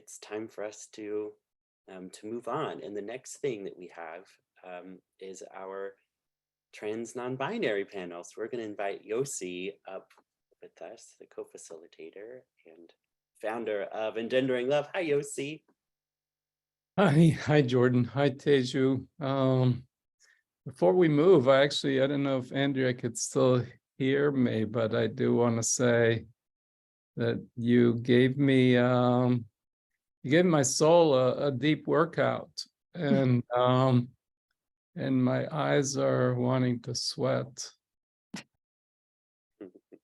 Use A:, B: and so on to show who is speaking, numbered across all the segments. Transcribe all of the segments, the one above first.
A: it's time for us to move on. And the next thing that we have is our trans non-binary panel. So we're going to invite Yosi up with us, the co-facilitator and founder of Engendering Love. Hi, Yosi.
B: Hi, Jordan. Hi, Teju. Before we move, I don't know if Andrea could still hear me, but I do want to say that you gave my soul a deep workout, and my eyes are wanting to sweat.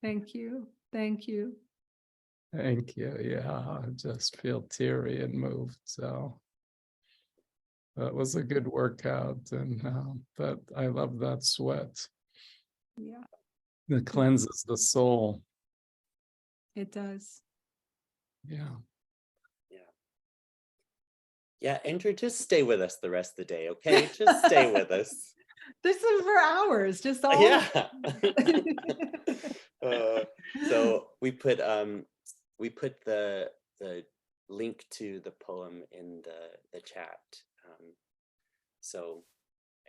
C: Thank you. Thank you.
B: Thank you. Yeah, I just feel teary and moved. So that was a good workout, and that I love that sweat.
C: Yeah,
B: It cleanses the soul.
C: it does.
B: Yeah.
A: Yeah, Andrew, just stay with us the rest of the day, okay? Just stay with us.
C: This is for hours, just all.
A: Yeah. So we put the link to the poem in the chat, so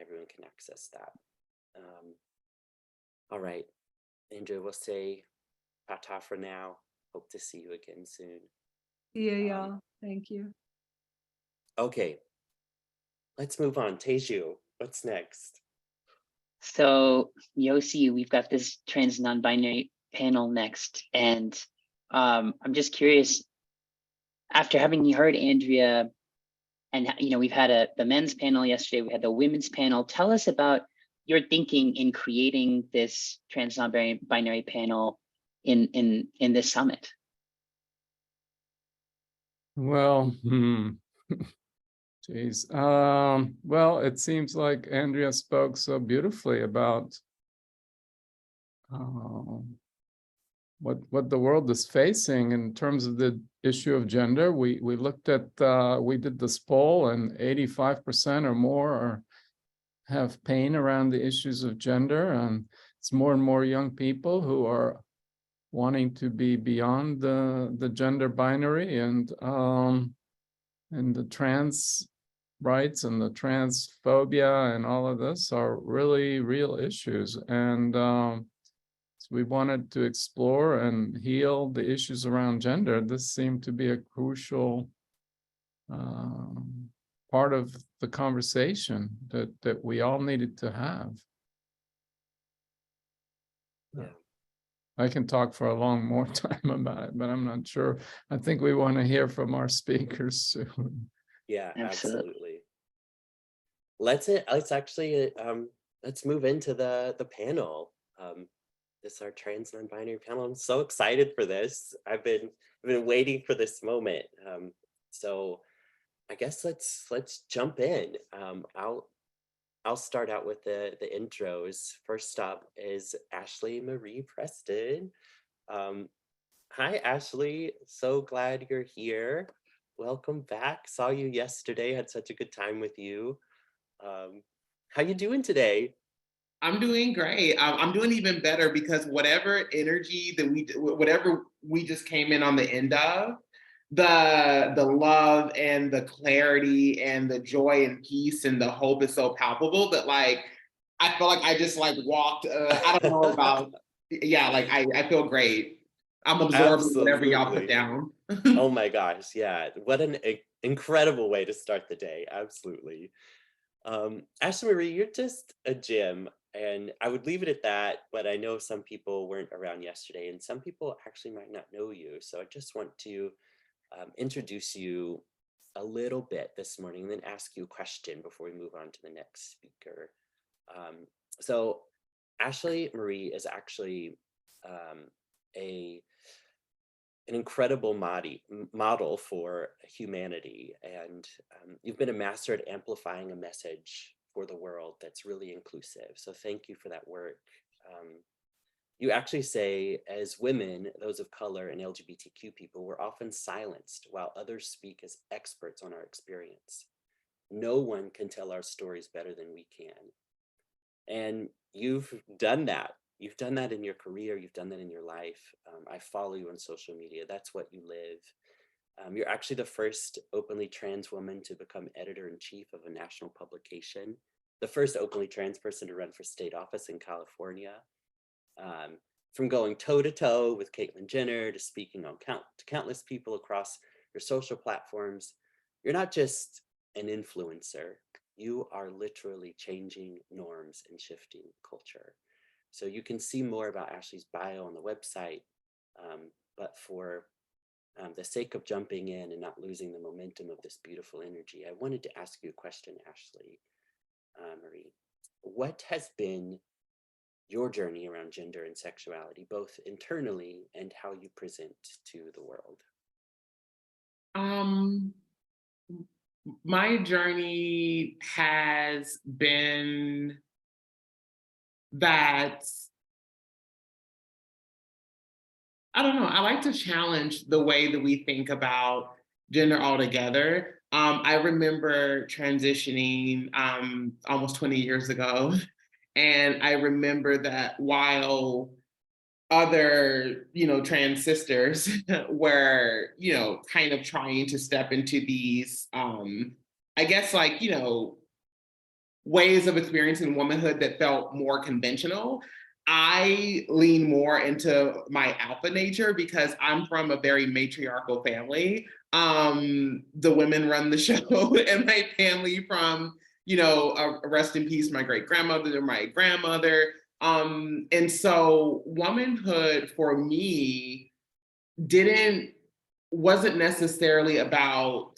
A: everyone can access that. All right, Andrew, we'll say ta-ta for now. Hope to see you again soon.
C: Yeah. Thank you.
A: Okay, let's move on. Teju, what's next?
D: So Yosi, we've got this trans non-binary panel next, and I'm just curious, after having heard Andrea, and we've had the men's panel yesterday, we had the women's panel. Tell us about your thinking in creating this trans non-binary panel in this summit.
B: Well, geez. Well, it seems like Andrea spoke so beautifully about what the world is facing in terms of the issue of gender. We looked at we did this poll, and 85% or more have pain around the issues of gender, and it's more and more young people who are wanting to be beyond the gender binary, and the trans rights and the transphobia and all of this are really real issues. And so we wanted to explore and heal the issues around gender. This seemed to be a crucial part of the conversation that we all needed to have.
A: Yeah.
B: I can talk for a long more time about it, but I'm not sure. I think we want to hear from our speakers soon.
A: Yeah, absolutely. Let's actually let's move into the panel. This is our trans non-binary panel. I'm so excited for this. I've been waiting for this moment. So I guess let's jump in. I'll start out with the intros. First up is Ashlee Marie Preston. Hi, Ashlee. So glad you're here. Welcome back. Saw you yesterday. Had such a good time with you. How you doing today?
E: I'm doing great. I'm doing even better because whatever energy whatever we just came in on the end of, the love and the clarity and the joy and peace and the hope is so palpable that I feel like I just walked. I don't know about. Yeah, I feel great. I'm absorbing whatever y'all put down.
A: Oh my gosh, yeah. What an incredible way to start the day. Absolutely. Ashlee Marie, you're just a gem, and I would leave it at that, but I know some people weren't around yesterday, and some people actually might not know you. So I just want to introduce you a little bit this morning and then ask you a question before we move on to the next speaker. So Ashlee Marie is actually an incredible model for humanity, and you've been a master at amplifying a message for the world that's really inclusive. So thank you for that work. You actually say, as women, those of color, and LGBTQ people, we're often silenced while others speak as experts on our experience. No one can tell our stories better than we can. And you've done that. You've done that in your career. You've done that in your life. I follow you on social media. That's what you live. You're actually the first openly trans woman to become editor-in-chief of a national publication, the first openly trans person to run for state office in California. From going toe-to-toe with Caitlyn Jenner to speaking on countless people across your social platforms, you're not just an influencer, you are literally changing norms and shifting culture. So you can see more about Ashlee's bio on the website, but for the sake of jumping in and not losing the momentum of this beautiful energy, I wanted to ask you a question, Ashlee. Marie, what has been your journey around gender and sexuality, both internally and how you present to the world?
E: My journey has been that, I don't know, I like to challenge the way that we think about gender altogether. I remember transitioning almost 20 years ago, and I remember that while other, trans sisters were, kind of trying to step into these, I guess, like, ways of experiencing womanhood that felt more conventional. I lean more into my alpha nature because I'm from a very matriarchal family. The women run the show in my family, from, rest in peace, my great grandmother to my grandmother. And so womanhood for me wasn't necessarily about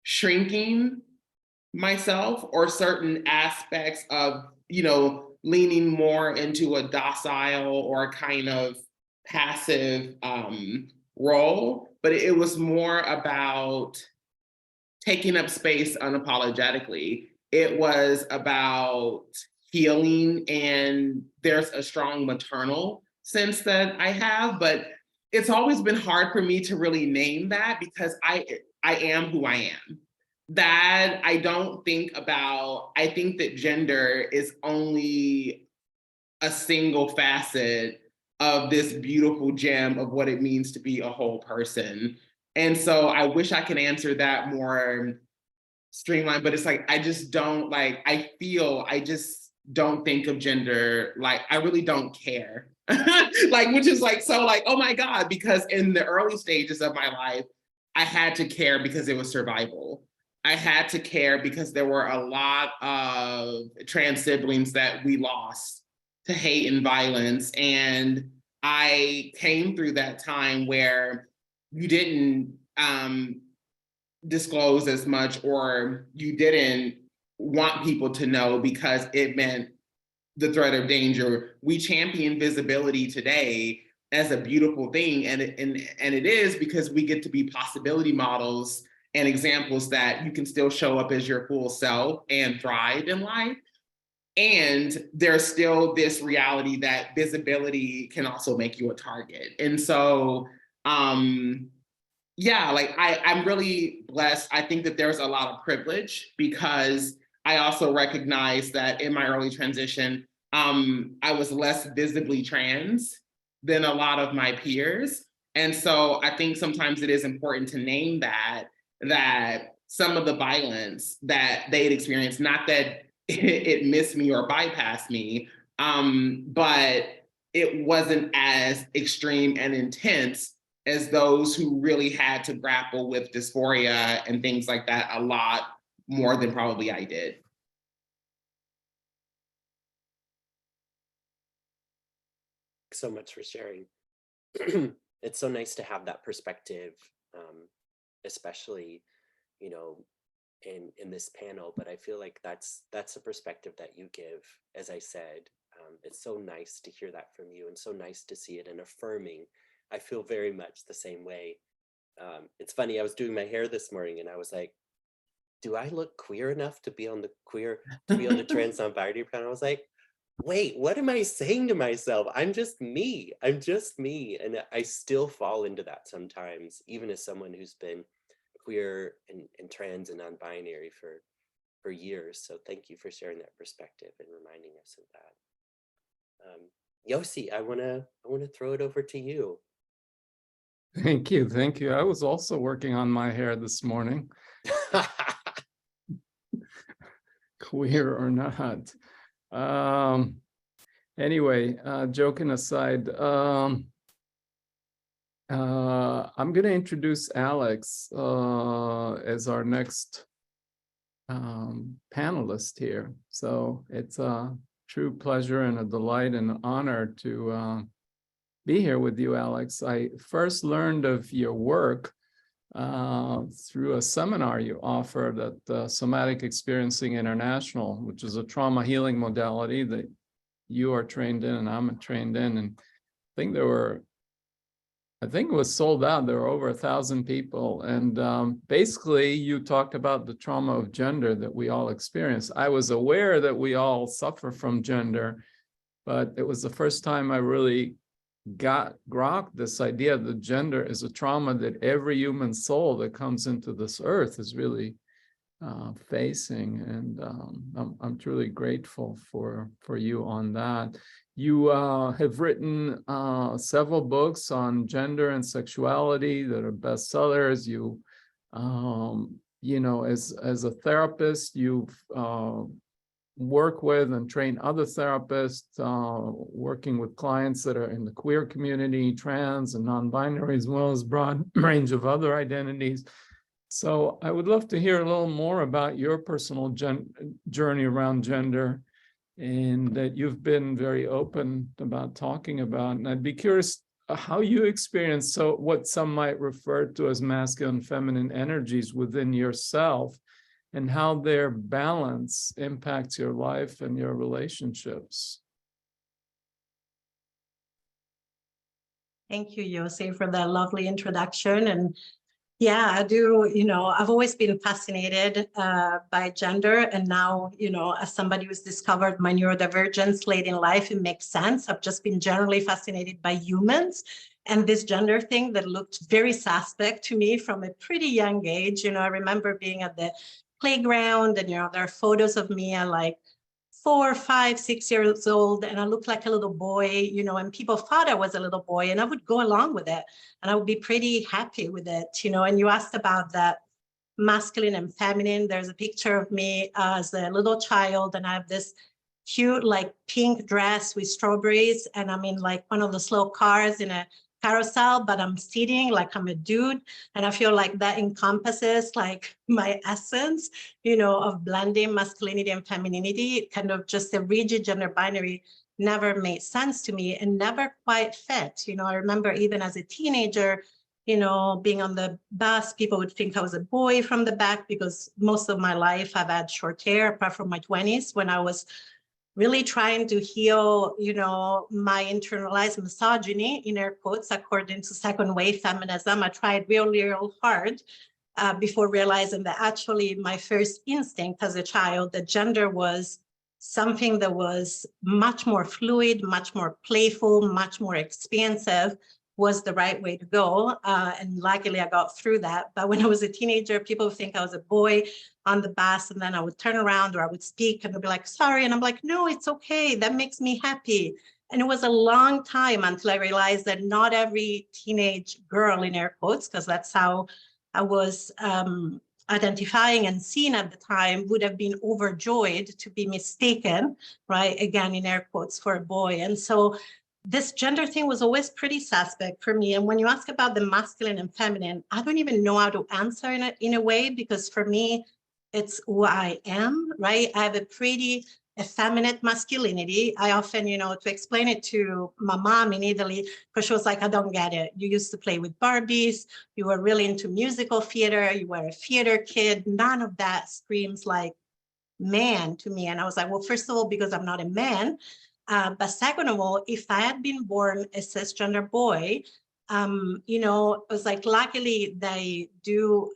E: shrinking myself or certain aspects of, leaning more into a docile or kind of passive role, but it was more about taking up space unapologetically. It was about healing, and there's a strong maternal sense that I have, but it's always been hard for me to really name that because I am who I am. That I don't think about, I think that gender is only a single facet of this beautiful gem of what it means to be a whole person. And so I wish I could answer that more streamlined, but it's like, I just don't I just don't think of gender, like, I really don't care. Like, which is like, so like, oh my God, because in the early stages of my life, I had to care because it was survival. I had to care because there were a lot of trans siblings that we lost to hate and violence. And I came through that time where you didn't disclose as much, or you didn't want people to know because it meant the threat of danger. We champion visibility today as a beautiful thing, and it is because we get to be possibility models and examples that you can still show up as your full self and thrive in life. And there's still this reality that visibility can also make you a target. And so yeah, like I'm really blessed. I think that there's a lot of privilege because I also recognize that in my early transition, I was less visibly trans than a lot of my peers. And so I think sometimes it is important to name that some of the violence that they'd experienced, not that it missed me or bypassed me, but it wasn't as extreme and intense as those who really had to grapple with dysphoria and things like that a lot more than probably I did.
A: Thanks so much for sharing. It's so nice to have that perspective, especially, in this panel, but I feel like that's a perspective that you give. As I said, it's so nice to hear that from you and so nice to see it and affirming. I feel very much the same way. It's funny, I was doing my hair this morning and I was like, do I look queer enough to be on the trans non-binary panel? I was like, wait, what am I saying to myself? I'm just me. And I still fall into that sometimes, even as someone who's been queer and trans and non-binary for years. So thank you for sharing that perspective and reminding us of that. Yosi, I wanna throw it over to you.
B: Thank you. Thank you. I was also working on my hair this morning, queer or not. Anyway, joking aside, I'm going to introduce Alex as our next panelist here. So it's a true pleasure and a delight and an honor to be here with you, Alex. I first learned of your work through a seminar you offered at Somatic Experiencing International, which is a trauma healing modality that you are trained in and I'm trained in. And I think it was sold out. There were over 1,000 people. And basically you talked about the trauma of gender that we all experience. I was aware that we all suffer from gender, but it was the first time I really grokked this idea that gender is a trauma that every human soul that comes into this earth is really facing. And I'm truly grateful for you on that. You have written several books on gender and sexuality that are bestsellers. You know, as a therapist, you've work with and train other therapists, working with clients that are in the queer community, trans and non-binary, as well as broad range of other identities. So I would love to hear a little more about your personal journey around gender, and that you've been very open about talking about. And I'd be curious how you experience what some might refer to as masculine and feminine energies within yourself, and how their balance impacts your life and your relationships.
F: Thank you, Yosi, for that lovely introduction. And yeah, I do, you know, I've always been fascinated by gender. And now, you know, as somebody who's discovered my neurodivergence late in life, it makes sense. I've just been generally fascinated by humans. And this gender thing that looked very suspect to me from a pretty young age. You know, I remember being at the playground and, you know, there are photos of me at like 4, 5, 6 years old, and I looked like a little boy, you know, and people thought I was a little boy, and I would go along with it and I would be pretty happy with it, you know. And you asked about that masculine and feminine. There's a picture of me as a little child, and I have this cute like pink dress with strawberries, and I'm in like one of the slow cars in a carousel, but I'm sitting like I'm a dude. And I feel like that encompasses like my essence, you know, of blending masculinity and femininity. Kind of just a rigid gender binary never made sense to me and never quite fit. You know, I remember even as a teenager, you know, being on the bus, people would think I was a boy from the back, because most of my life I've had short hair, apart from my 20s, when I was really trying to heal, you know, my internalized misogyny, in air quotes, according to second wave feminism. I tried real hard before realizing that actually my first instinct as a child, that gender was something that was much more fluid, much more playful, much more expansive, was the right way to go. And luckily I got through that. But when I was a teenager, people would think I was a boy on the bus, and then I would turn around or I would speak and they'd be like, sorry. And I'm like, no, it's okay. That makes me happy. And it was a long time until I realized that not every teenage girl, in air quotes, because that's how I was identifying and seen at the time, would have been overjoyed to be mistaken, right? Again, in air quotes, for a boy. And so this gender thing was always pretty suspect for me. And when you ask about the masculine and feminine, I don't even know how to answer in a way, because for me, it's who I am, right? I have a pretty effeminate masculinity. I often, you know, to explain it to my mom in Italy, because she was like, I don't get it. You used to play with Barbies. You were really into musical theater. You were a theater kid. None of that screams like man to me. And I was like, well, first of all, because I'm not a man. But second of all, if I had been born a cisgender boy, you know, it was like, luckily they do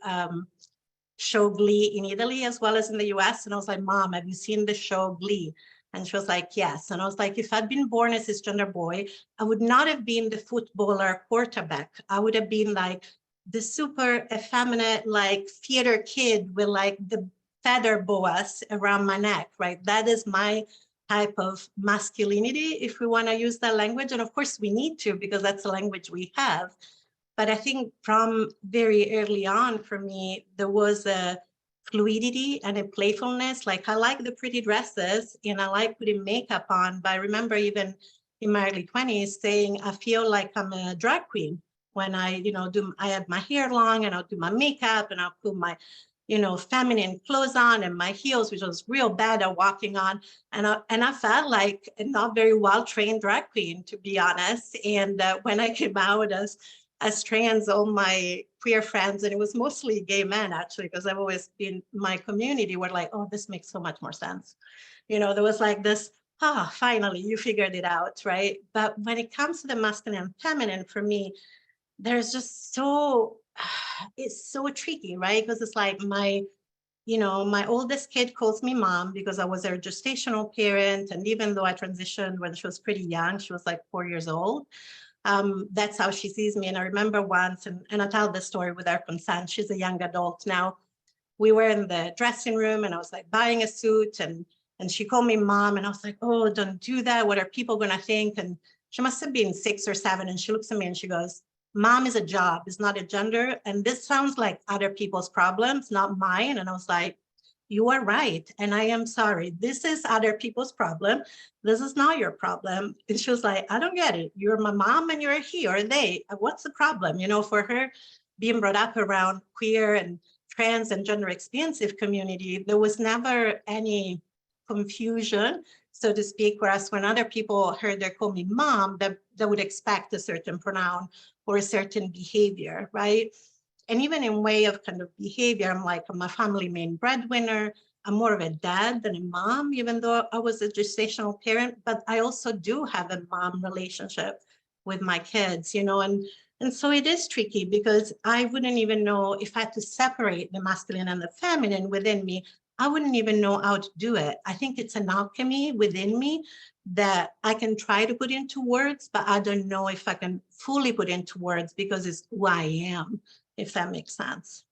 F: show Glee in Italy as well as in the US. And I was like, Mom, have you seen the show Glee? And she was like, yes. And I was like, if I'd been born a cisgender boy, I would not have been the footballer quarterback. I would have been like the super effeminate, like theater kid with like the feather boas around my neck, right? That is my type of masculinity, if we want to use that language. And of course we need to, because that's the language we have. But I think from very early on for me, there was a fluidity and a playfulness. Like I like the pretty dresses and I like putting makeup on. But I remember even in my early 20s saying, I feel like I'm a drag queen when I, I had my hair long and I'll do my makeup and I'll put my, feminine clothes on and my heels, which was real bad at walking on. And I felt like a not very well-trained drag queen, to be honest. And when I came out as trans, all my queer friends, and it was mostly gay men actually, because I've always been, my community were like, oh, this makes so much more sense. There was like this, finally you figured it out, right? But when it comes to the masculine and feminine, for me, there's just it's so tricky, right? Because it's like my oldest kid calls me mom because I was her gestational parent. And even though I transitioned when she was pretty young, she was like 4 years old. That's how she sees me. And I remember once, and I tell this story with her consent, she's a young adult now. We were in the dressing room and I was like buying a suit and she called me mom and I was like, oh, don't do that. What are people gonna think? And she must have been 6 or 7. And she looks at me and she goes, mom is a job, it's not a gender. And this sounds like other people's problems, not mine. And I was like, you are right. And I am sorry. This is other people's problem. This is not your problem. And she was like, I don't get it. You're my mom and you're he or they. What's the problem? For her being brought up around queer and trans and gender expansive community, there was never any confusion, so to speak. Whereas when other people heard her call me mom, they would expect a certain pronoun or a certain behavior, right? And even in way of kind of behavior, I'm a family main breadwinner. I'm more of a dad than a mom, even though I was a gestational parent, but I also do have a mom relationship with my kids, and so it is tricky because I wouldn't even know if I had to separate the masculine and the feminine within me. I wouldn't even know how to do it. I think it's an alchemy within me that I can try to put into words, but I don't know if I can fully put into words because it's who I am, if that makes sense.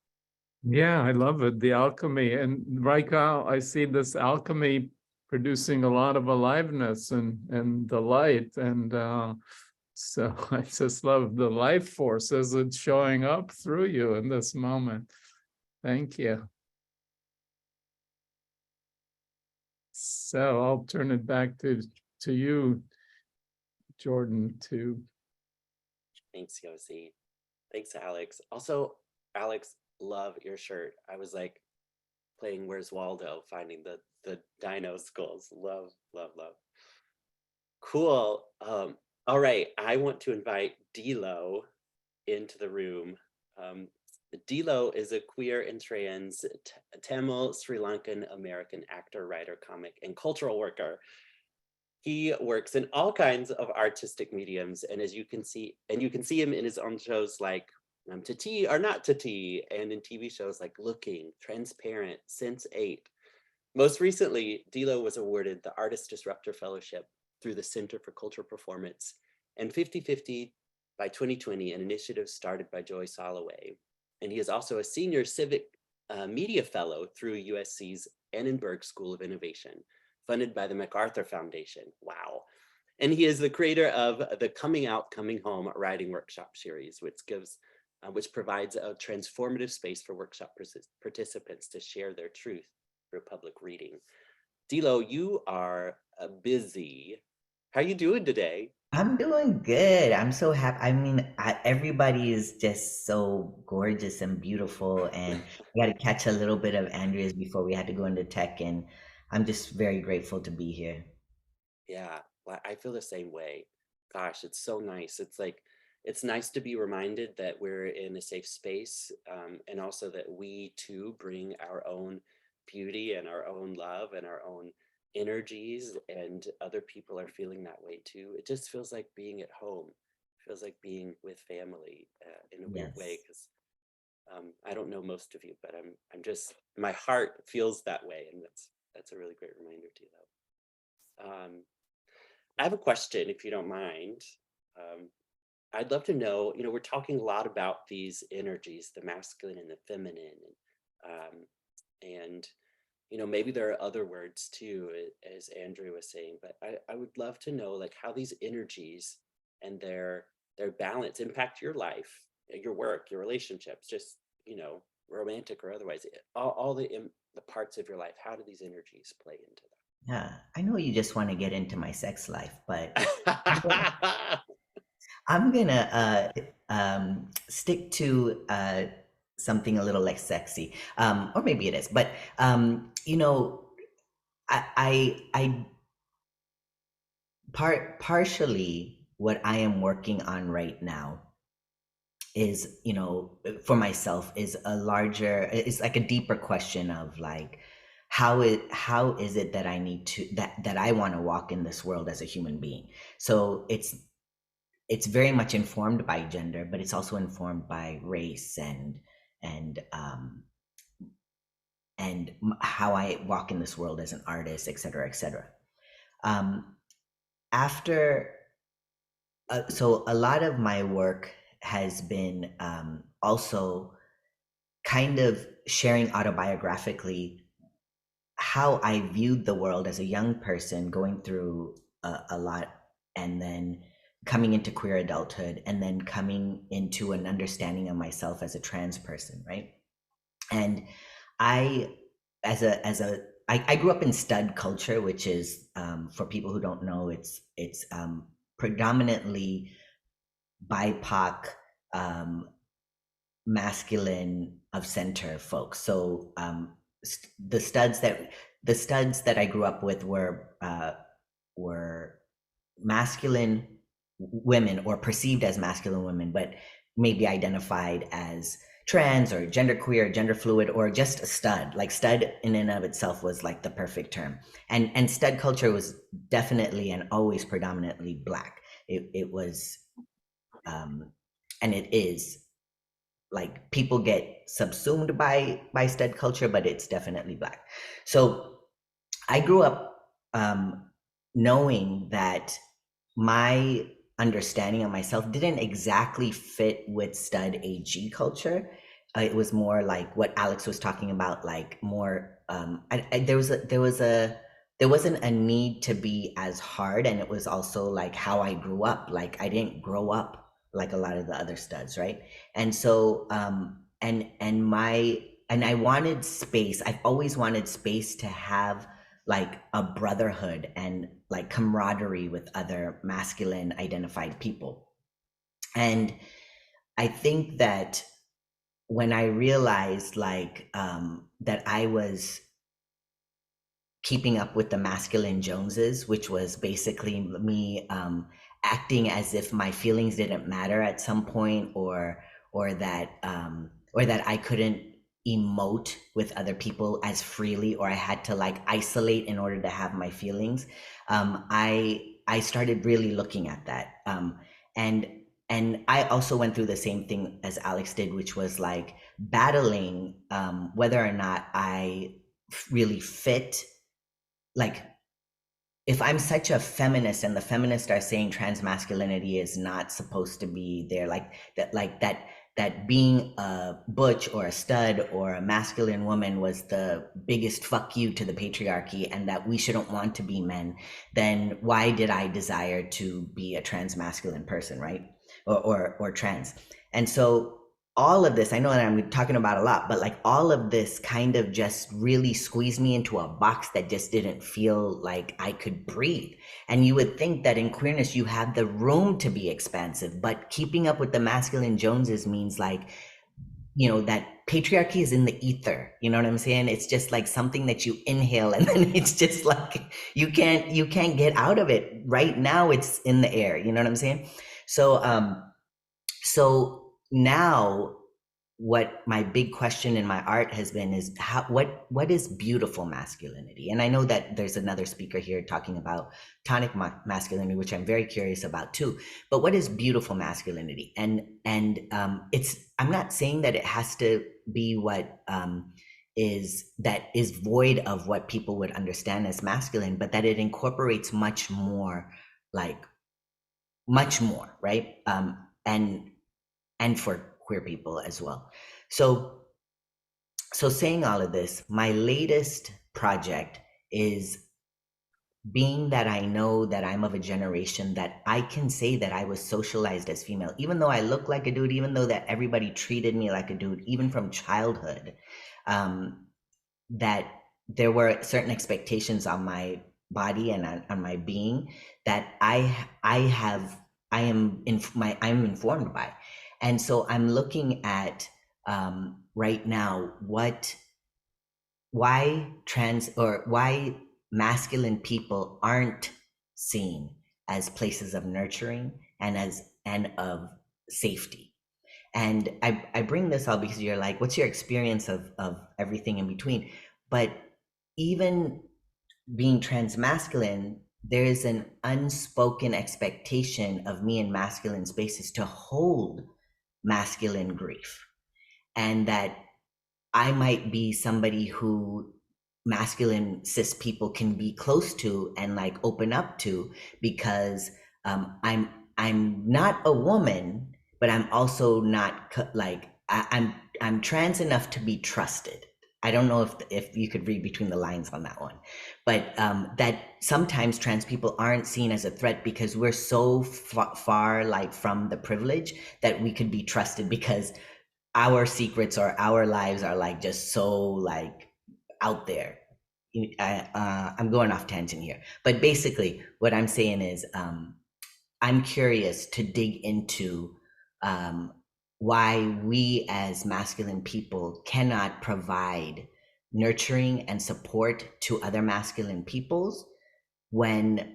B: Yeah, I love it, the alchemy. And right now, I see this alchemy producing a lot of aliveness and delight. And so I just love the life force as it's showing up through you in this moment. Thank you. So I'll turn it back to you, Jordan, to.
A: Thanks, Yosi. Thanks, Alex. Also, Alex, love your shirt. I was like playing Where's Waldo, finding the dino skulls. Love, love, love. Cool. All right, I want to invite Dilo into the room. Dilo is a queer and trans Tamil Sri Lankan American actor, writer, comic, and cultural worker. He works in all kinds of artistic mediums, and as you can see him in his own shows like Tati or Not Tati, and in TV shows like Looking, Transparent, Sense8. Most recently, Dilo was awarded the Artist Disruptor Fellowship through the Center for Cultural Performance and 50/50 by 2020, an initiative started by Joy Soloway. And he is also a senior civic media fellow through USC's Annenberg School of Innovation, funded by the MacArthur Foundation. Wow. And he is the creator of the Coming Out, Coming Home writing workshop series, which provides a transformative space for workshop participants to share their truth through public reading. Dilo, you are busy. How are you doing today?
G: I'm doing good. I'm so happy. I mean, everybody is just so gorgeous and beautiful, and I got to catch a little bit of Andrea's before we had to go into tech, and I'm just very grateful to be here.
A: Yeah, I feel the same way. Gosh, it's so nice. It's nice to be reminded that we're in a safe space, and also that we too bring our own beauty and our own love and our own energies, and other people are feeling that way too. It just feels like being at home. It feels like being with family in a weird way,
G: Yes.
A: because I don't know most of you, but I'm just, my heart feels that way, and that's a really great reminder too, though. I have a question, if you don't mind. I'd love to know, we're talking a lot about these energies, the masculine and the feminine, and maybe there are other words too, as Andrea was saying, but I would love to know like how these energies and their balance impact your life, your work, your relationships, just, you know, romantic or otherwise, all the parts of your life, how do these energies play into
G: Yeah, I know you just want to get into my sex life, but
A: that?
G: I'm gonna stick to something a little less sexy, or maybe it is. But you know, I partially what I am working on right now is, you know, for myself is a larger, it's like a deeper question of like, how is it that I need to that I want to walk in this world as a human being? So it's very much informed by gender, but it's also informed by race and how I walk in this world as an artist, et cetera, et cetera. After so a lot of my work has been also kind of sharing autobiographically how I viewed the world as a young person going through a lot, and then coming into queer adulthood, and then coming into an understanding of myself as a trans person, right? And I, I grew up in stud culture, which is for people who don't know, it's predominantly BIPOC, masculine of center folks. So the studs that I grew up with were masculine women, or perceived as masculine women, but maybe identified as trans or genderqueer, gender fluid, or just a stud. Like stud in and of itself was like the perfect term. And stud culture was definitely and always predominantly Black. It was and it is, like, people get subsumed by stud culture, but it's definitely Black. So I grew up knowing that my understanding of myself didn't exactly fit with stud AG culture. It was more like what Alex was talking about, like more. There wasn't a need to be as hard, and it was also like how I grew up. Like I didn't grow up like a lot of the other studs, right? And so and I wanted space. I've always wanted space to have like a brotherhood and like camaraderie with other masculine identified people. And I think that when I realized like that I was keeping up with the masculine Joneses, which was basically me acting as if my feelings didn't matter at some point, or that I couldn't emote with other people as freely, or I had to like isolate in order to have my feelings. I started really looking at that, and I also went through the same thing as Alex did, which was like battling whether or not I really fit. Like, if I'm such a feminist and the feminists are saying trans masculinity is not supposed to be there, like that being a butch or a stud or a masculine woman was the biggest fuck you to the patriarchy, and that we shouldn't want to be men, then why did I desire to be a trans masculine person, right? Or trans. And so all of this, I know that I'm talking about a lot, but like all of this kind of just really squeezed me into a box that just didn't feel like I could breathe. And you would think that in queerness, you have the room to be expansive, but keeping up with the masculine Joneses means like, you know, that patriarchy is in the ether. You know what I'm saying? It's just like something that you inhale, and then it's just like, you can't get out of it. Right now it's in the air. You know what I'm saying? So, so now what my big question in my art has been is what is beautiful masculinity? And I know that there's another speaker here talking about tonic masculinity, which I'm very curious about too. But what is beautiful masculinity? And it's, I'm not saying that it has to be what is void of what people would understand as masculine, but that it incorporates much more, right? And for queer people as well. So saying all of this, my latest project is being that I know that I'm of a generation that I can say that I was socialized as female, even though I look like a dude, even though that everybody treated me like a dude, even from childhood, that there were certain expectations on my body and on my being that I'm informed by. And so I'm looking at right now why masculine people aren't seen as places of nurturing and of safety. And I bring this up because you're like, what's your experience of everything in between? But even being transmasculine, there's an unspoken expectation of me in masculine spaces to hold masculine grief. And that I might be somebody who masculine cis people can be close to and like open up to, because I'm not a woman, but I'm also not I'm trans enough to be trusted. I don't know if you could read between the lines on that one, but that sometimes trans people aren't seen as a threat because we're so far like from the privilege that we could be trusted, because our secrets or our lives are like just so like out there. I'm going off tangent here, but basically what I'm saying is I'm curious to dig into why we as masculine people cannot provide nurturing and support to other masculine peoples when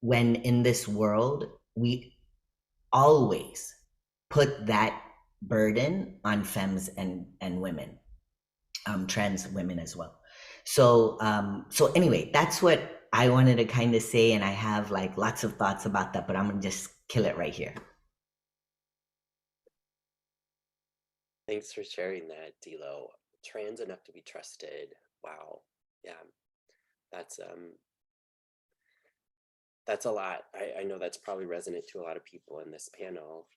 G: in this world we always put that burden on femmes and women, trans women as well. So anyway, that's what I wanted to kind of say, and I have like lots of thoughts about that, but I'm gonna just kill it right here.
A: Thanks for sharing that, Dilo. Trans enough to be trusted. Wow. Yeah. That's a lot. I know that's probably resonant to a lot of people in this panel,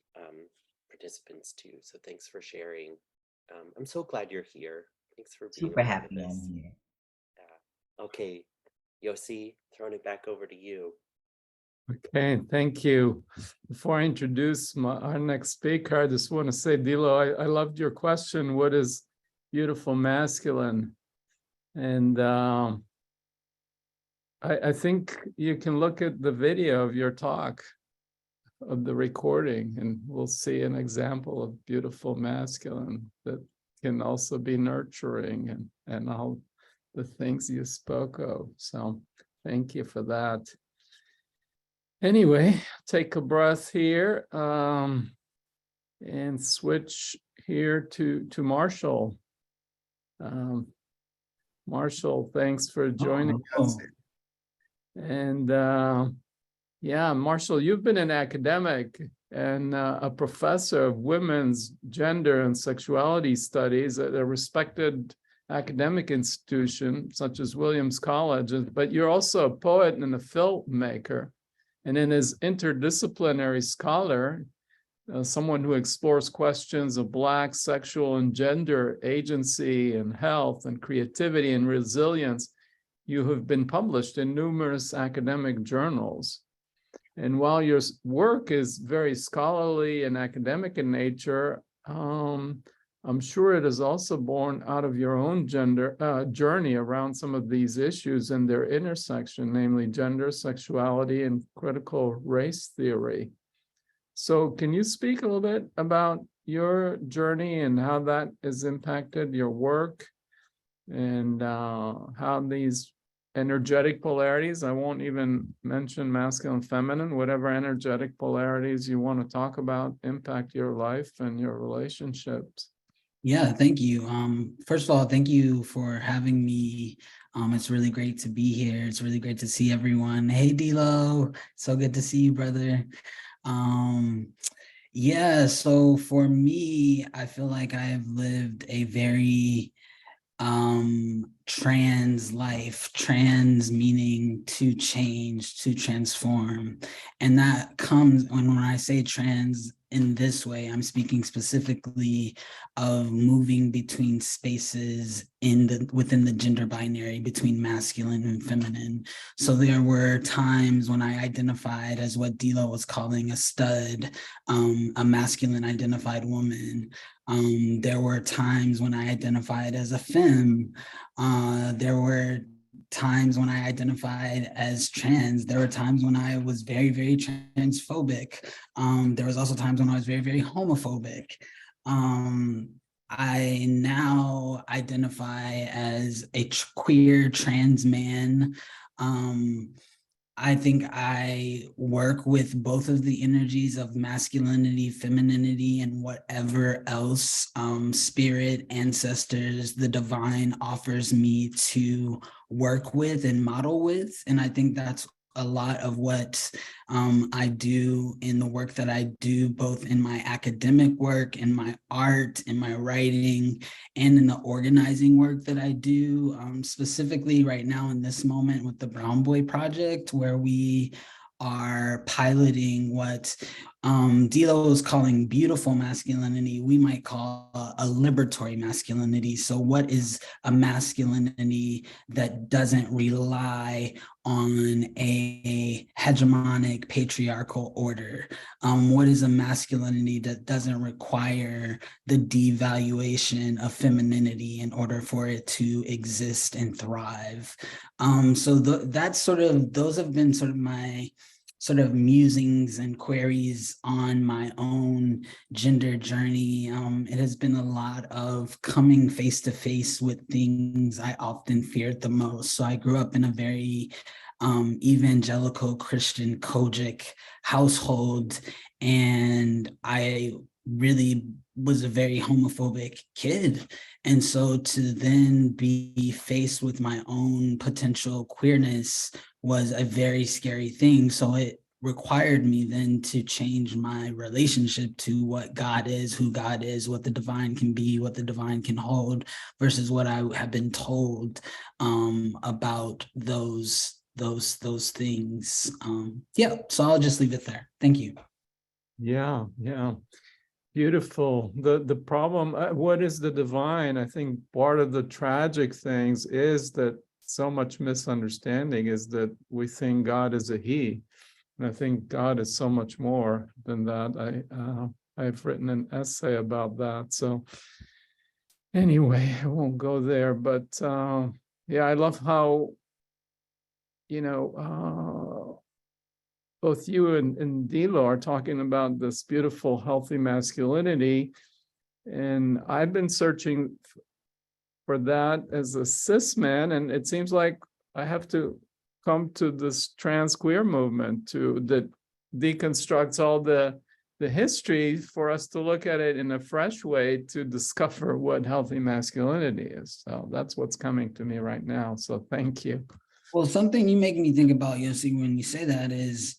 A: participants too. So thanks for sharing. I'm so glad you're here. Thanks for being
G: Super
A: a part of
G: happy
A: this.
G: I'm here.
A: Yeah. Okay, Yosi, throwing it back over to you.
B: Okay, thank you. Before I introduce our next speaker, I just want to say, Dilo, I loved your question. What is beautiful masculine? And I think you can look at the video of your talk, of the recording, and we'll see an example of beautiful masculine that can also be nurturing and all the things you spoke of. So thank you for that. Anyway, take a breath here and switch here to Marshall. Marshall, thanks for joining us. And yeah, Marshall, you've been an academic and a professor of women's gender and sexuality studies at a respected academic institution such as Williams College, but you're also a poet and a filmmaker. And in his interdisciplinary scholar, someone who explores questions of Black sexual and gender agency and health and creativity and resilience, you have been published in numerous academic journals. And while your work is very scholarly and academic in nature, I'm sure it is also born out of your own gender journey around some of these issues and their intersection, namely gender, sexuality, and critical race theory. So can you speak a little bit about your journey and how that has impacted your work and how these energetic polarities, I won't even mention masculine, feminine, whatever energetic polarities you want to talk about impact your life and your relationships?
H: Yeah, thank you. First of all, thank you for having me. It's really great to be here. It's really great to see everyone. Hey, Dilo, so good to see you, brother. Yeah, so for me, I feel like I've lived a very trans life, trans meaning to change, to transform. And that comes when I say trans in this way, I'm speaking specifically of moving between spaces within the gender binary between masculine and feminine. So there were times when I identified as what Dilo was calling a stud, a masculine identified woman. There were times when I identified as a femme. There were times when I identified as trans. There were times when I was very, very transphobic. There was also times when I was very, very homophobic. I now identify as a queer trans man. I think I work with both of the energies of masculinity, femininity, and whatever else spirit, ancestors, the divine offers me to work with and model with. And I think that's a lot of what I do in the work that I do, both in my academic work, in my art, in my writing, and in the organizing work that I do, specifically right now in this moment with the Brown Boy Project, where we are piloting what Dilo is calling beautiful masculinity, we might call a liberatory masculinity. So what is a masculinity that doesn't rely on a hegemonic patriarchal order? What is a masculinity that doesn't require the devaluation of femininity in order for it to exist and thrive? So that's sort of, those have been sort of my sort of musings and queries on my own gender journey. It has been a lot of coming face to face with things I often feared the most. So I grew up in a very evangelical Christian Kojic household, and I really was a very homophobic kid. And so to then be faced with my own potential queerness was a very scary thing. So it required me then to change my relationship to what God is, who God is, what the divine can be, what the divine can hold, versus what I have been told about those things. Yeah, so I'll just leave it there. Thank you.
B: Yeah, yeah. Beautiful. The problem, what is the divine? I think part of the tragic things is that so much misunderstanding is that we think God is a he. And I think God is so much more than that. I've written an essay about that. So anyway, I won't go there, but yeah, I love how, both you and Dilo are talking about this beautiful, healthy masculinity. And I've been searching for that as a cis man, and it seems like I have to come to this trans queer movement that deconstructs all the history for us to look at it in a fresh way to discover what healthy masculinity is. So that's what's coming to me right now. So thank you.
H: Well, something you make me think about, Yosi, when you say that is,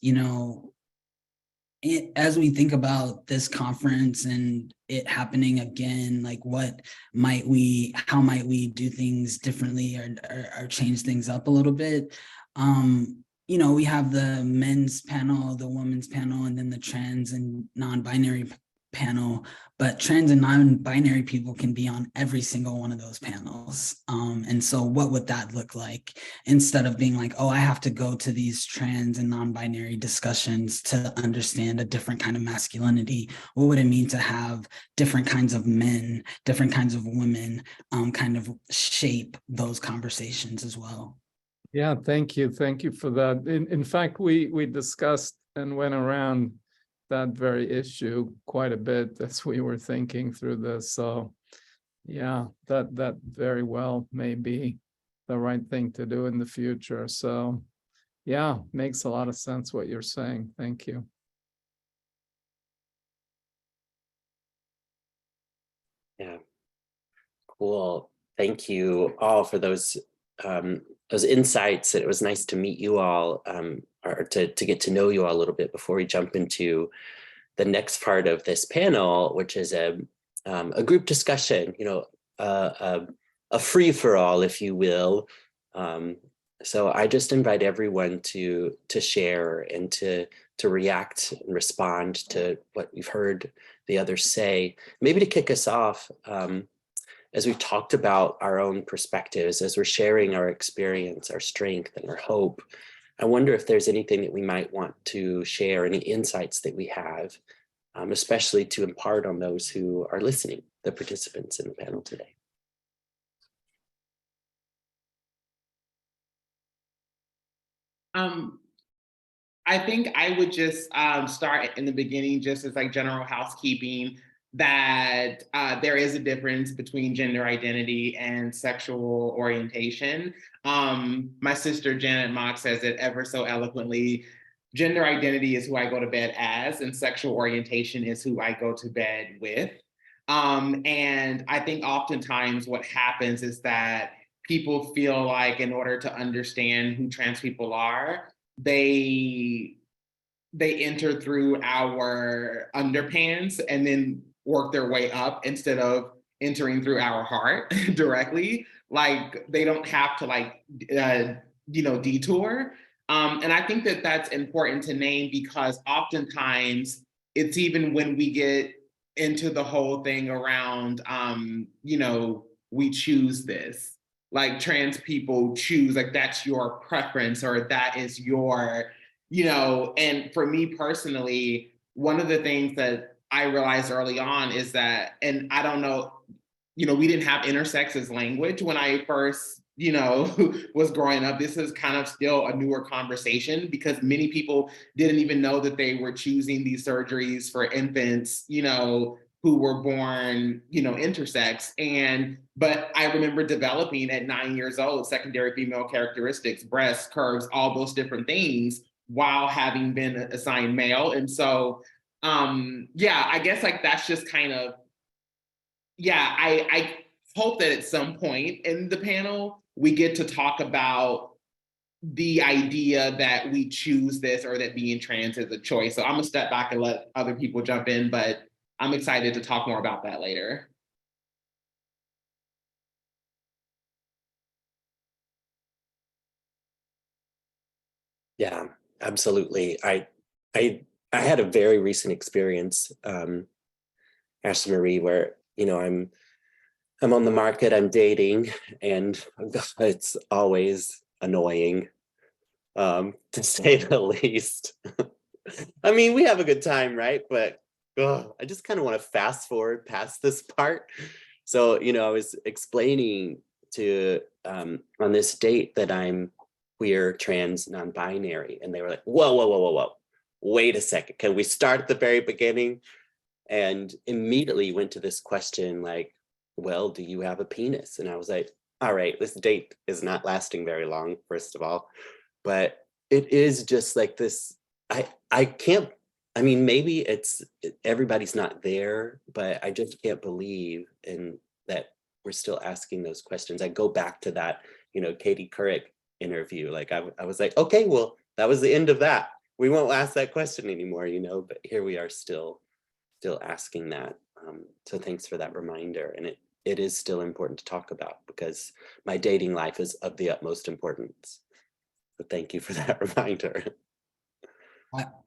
H: as we think about this conference and it happening again, like how might we do things differently or change things up a little bit? We have the men's panel, the women's panel, and then the trans and non-binary panel, but trans and non-binary people can be on every single one of those panels. And so what would that look like? Instead of being like, oh, I have to go to these trans and non-binary discussions to understand a different kind of masculinity, what would it mean to have different kinds of men, different kinds of women kind of shape those conversations as well?
B: Yeah, thank you. Thank you for that. In fact, we discussed and went around that very issue quite a bit as we were thinking through this. So yeah, that very well may be the right thing to do in the future. So yeah, makes a lot of sense what you're saying. Thank you.
A: Yeah, cool. Thank you all for those insights. It was nice to meet you all, or to get to know you all a little bit before we jump into the next part of this panel, which is a group discussion, a free-for-all, if you will. So I just invite everyone to share and to react and respond to what you've heard the others say. Maybe to kick us off, as we've talked about our own perspectives, as we're sharing our experience, our strength, and our hope, I wonder if there's anything that we might want to share, any insights that we have, especially to impart on those who are listening, the participants in the panel today.
E: I think I would just start in the beginning, just as like general housekeeping, that there is a difference between gender identity and sexual orientation. My sister Janet Mock says it ever so eloquently: gender identity is who I go to bed as, and sexual orientation is who I go to bed with. And I think oftentimes what happens is that people feel like in order to understand who trans people are, they enter through our underpants and then work their way up instead of entering through our heart directly. Like they don't have to like, detour. And I think that that's important to name, because oftentimes it's even when we get into the whole thing around, we choose this, like trans people choose, like that's your preference or that is your, and for me personally, one of the things that I realized early on is that, and I don't know, we didn't have intersex as language when I first, was growing up. This is kind of still a newer conversation, because many people didn't even know that they were choosing these surgeries for infants, who were born, intersex. But I remember developing at 9 years old, secondary female characteristics, breasts, curves, all those different things, while having been assigned male. And so, I guess like that's just kind of, I hope that at some point in the panel, we get to talk about the idea that we choose this or that being trans is a choice. So I'm gonna step back and let other people jump in, but I'm excited to talk more about that later.
A: Yeah, absolutely. I had a very recent experience, Ashlee Marie, where I'm on the market, I'm dating, and it's always annoying, to say the least. I mean, we have a good time, right? But I just kind of want to fast forward past this part. So, I was explaining to on this date that I'm queer, trans, non-binary, and they were like, whoa, wait a second, can we start at the very beginning? And immediately went to this question like, well, do you have a penis? And I was like, all right, this date is not lasting very long, first of all, but it is just like this. I can't, I mean, maybe everybody's not there, but I just can't believe in that we're still asking those questions. I go back to that, Katie Couric interview. Like I was like, okay, well, that was the end of that. We won't ask that question anymore, but here we are still asking that. So thanks for that reminder. And it is still important to talk about, because my dating life is of the utmost importance. So thank you for that reminder.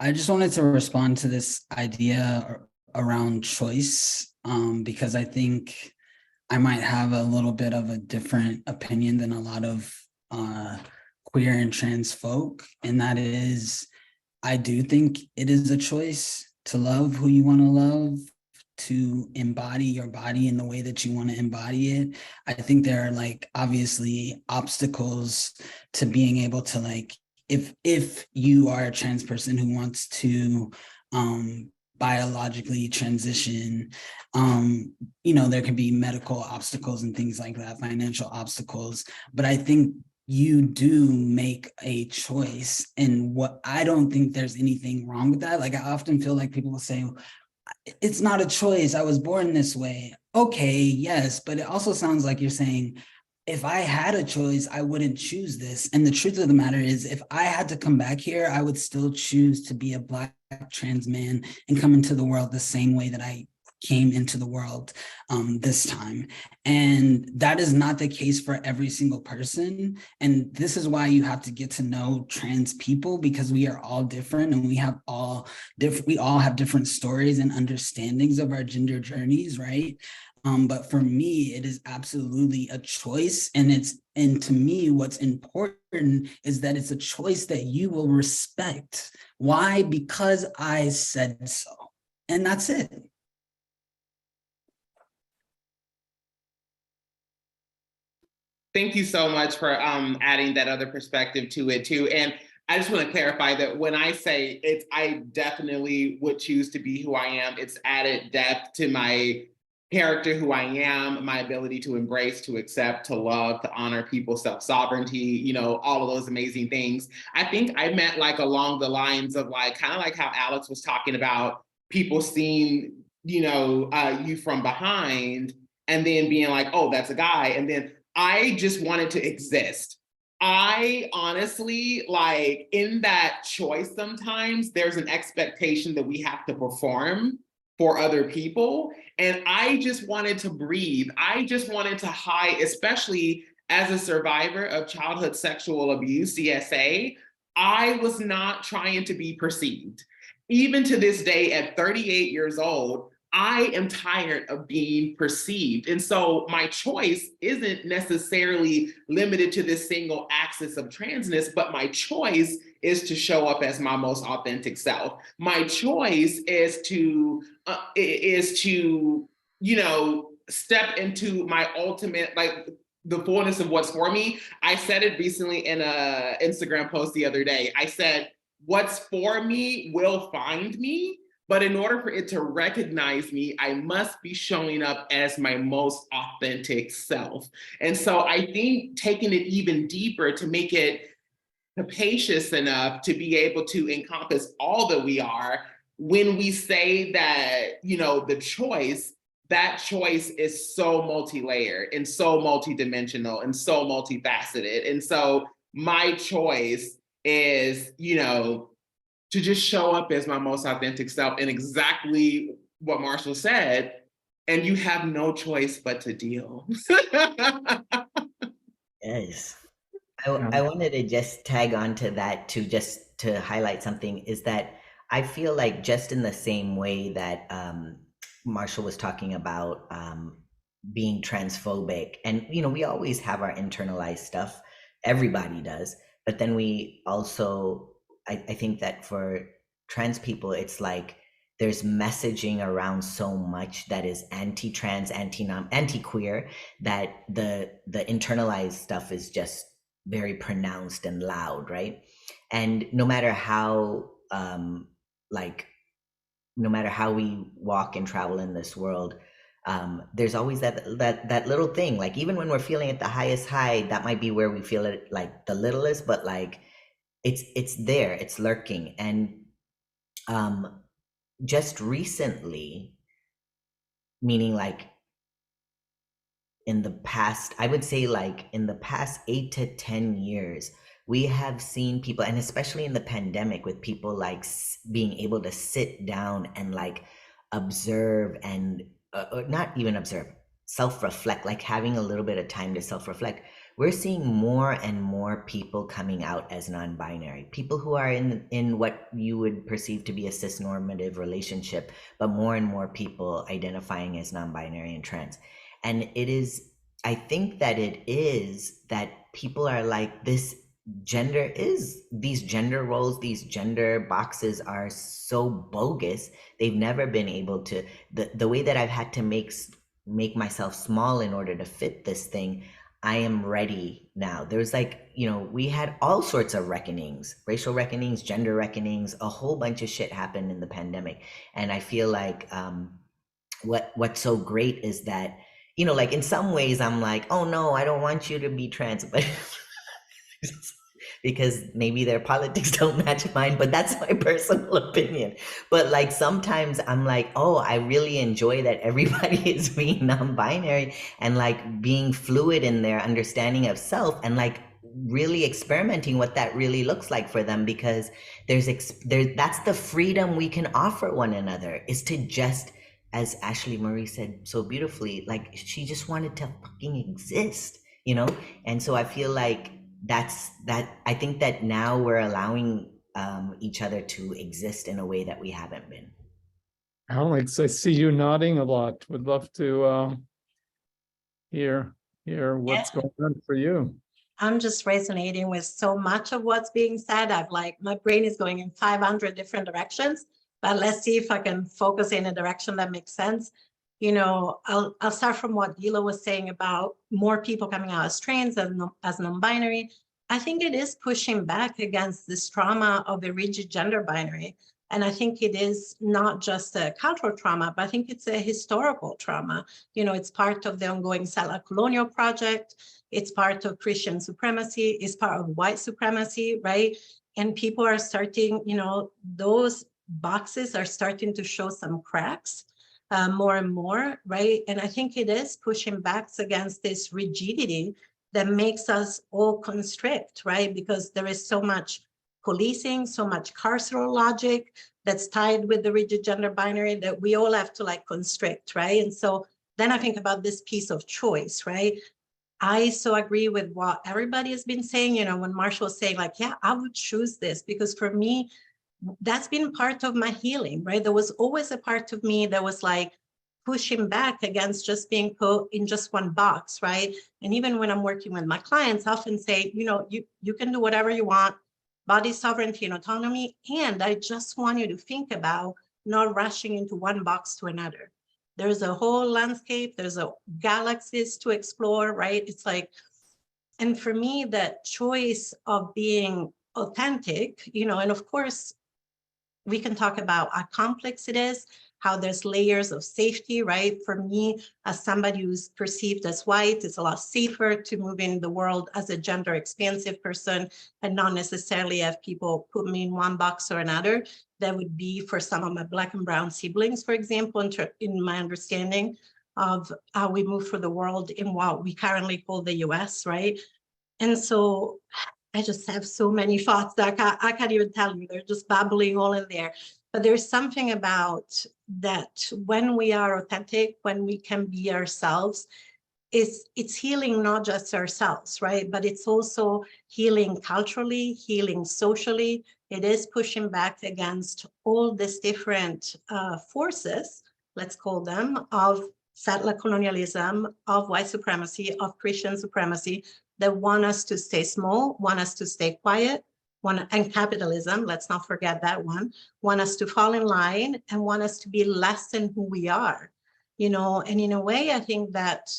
H: I just wanted to respond to this idea around choice, because I think I might have a little bit of a different opinion than a lot of queer and trans folk. And that is, I do think it is a choice to love who you want to love, to embody your body in the way that you want to embody it. I think there are like obviously obstacles to being able to like, if you are a trans person who wants to biologically transition, there can be medical obstacles and things like that, financial obstacles. But I think you do make a choice, and what I don't think there's anything wrong with that. Like I often feel like people will say, it's not a choice, I was born this way. Okay, yes, but it also sounds like you're saying, if I had a choice, I wouldn't choose this. And the truth of the matter is, if I had to come back here, I would still choose to be a Black trans man and come into the world the same way that I came into the world this time. And that is not the case for every single person. And this is why you have to get to know trans people, because we are all different and we all have different stories and understandings of our gender journeys, right? But for me, it is absolutely a choice. And to me, what's important is that it's a choice that you will respect. Why? Because I said so. And that's it.
E: Thank you so much for adding that other perspective to it too. And I just want to clarify that when I say it's, I definitely would choose to be who I am. It's added depth to my character, who I am, my ability to embrace, to accept, to love, to honor people's self-sovereignty, you know, all of those amazing things. I think I meant like along the lines of like, kind of like how Alex was talking about people seeing, you know, you from behind and then being like, oh, that's a guy. And then I just wanted to exist. I honestly, like in that choice, sometimes there's an expectation that we have to perform for other people. And I just wanted to breathe. I just wanted to hide, especially as a survivor of childhood sexual abuse, CSA, I was not trying to be perceived. Even to this day, at 38 years old, I am tired of being perceived. And so my choice isn't necessarily limited to this single axis of transness, but my choice is to show up as my most authentic self. My choice is to, you know, step into my ultimate, like the fullness of what's for me. I said it recently in a Instagram post the other day. I said, what's for me will find me. But in order for it to recognize me, I must be showing up as my most authentic self. And so I think taking it even deeper to make it capacious enough to be able to encompass all that we are, when we say that, you know, the choice, that choice is so multi-layered and so multi-dimensional and so multifaceted. And so my choice is, you know, to just show up as my most authentic self, and exactly what Marshall said, and you have no choice but to deal.
G: Yes. I wanted to just tag on to that too, just to highlight something, is that I feel like just in the same way that Marshall was talking about being transphobic, and you know, we always have our internalized stuff, everybody does, but then we also, I think that for trans people, it's like there's messaging around so much that is anti-trans, anti-queer, that the internalized stuff is just very pronounced and loud, right? And no matter how no matter how we walk and travel in this world, there's always that little thing, like even when we're feeling at the highest high, that might be where we feel it like the littlest, but like it's there, it's lurking. And just recently, meaning like in the past, I would say like in the past 8 to 10 years, we have seen people, and especially in the pandemic, with people like being able to sit down and like observe and not even observe, self-reflect, like having a little bit of time to self-reflect. We're seeing more and more people coming out as non-binary, people who are in what you would perceive to be a cisnormative relationship, but more and more people identifying as non-binary and trans. And it is, I think that it is that people are like, this gender is, these gender roles, these gender boxes are so bogus. They've never been able to, the way that I've had to make myself small in order to fit this thing, I am ready now. There's like, you know, we had all sorts of reckonings, racial reckonings, gender reckonings, a whole bunch of shit happened in the pandemic. And I feel like what's so great is that, you know, like in some ways I'm like, oh no, I don't want you to be trans, but because maybe their politics don't match mine, but that's my personal opinion. But like sometimes I'm like, oh, I really enjoy that everybody is being non-binary and like being fluid in their understanding of self, and like really experimenting what that really looks like for them, because that's the freedom we can offer one another, is to just as Ashley Marie said so beautifully, like she just wanted to fucking exist, you know? And so I feel like I think that now we're allowing each other to exist in a way that we haven't been.
B: Alex, I see you nodding a lot. Would love to hear what's going on for you.
F: I'm just resonating with so much of what's being said. My brain is going in 500 different directions, but let's see if I can focus in a direction that makes sense. You know, I'll start from what Gila was saying about more people coming out as trans, as non-binary. I think it is pushing back against this trauma of a rigid gender binary. And I think it is not just a cultural trauma, but I think it's a historical trauma. You know, it's part of the ongoing settler colonial project. It's part of Christian supremacy. It's part of white supremacy, right? And people are starting, you know, those boxes are starting to show some cracks more and more, right? And I think it is pushing back against this rigidity that makes us all constrict, right? Because there is so much policing, so much carceral logic that's tied with the rigid gender binary that we all have to like constrict, right? And so then I think about this piece of choice, right? I so agree with what everybody has been saying, you know, when Marshall was saying like, yeah, I would choose this because for me, that's been part of my healing, right? There was always a part of me that was like pushing back against just being put in just one box, right? And even when I'm working with my clients, I often say, you know, you can do whatever you want, body sovereignty and autonomy. And I just want you to think about not rushing into one box to another. There's a whole landscape, there's a galaxies to explore, right? It's like, and for me, that choice of being authentic, you know, and of course, we can talk about how complex it is, how there's layers of safety, right? For me, as somebody who's perceived as white, it's a lot safer to move in the world as a gender expansive person and not necessarily have people put me in one box or another. That would be for some of my Black and brown siblings, for example, in my understanding of how we move through the world in what we currently call the US, right? And so I just have so many thoughts that I can't even tell you. They're just babbling all in there. But there's something about that when we are authentic, when we can be ourselves, it's healing not just ourselves, right? But it's also healing culturally, healing socially. It is pushing back against all these different forces, let's call them, of settler colonialism, of white supremacy, of Christian supremacy, that want us to stay small, want us to stay quiet, and capitalism, let's not forget that one, want us to fall in line and want us to be less than who we are, you know. And in a way, I think that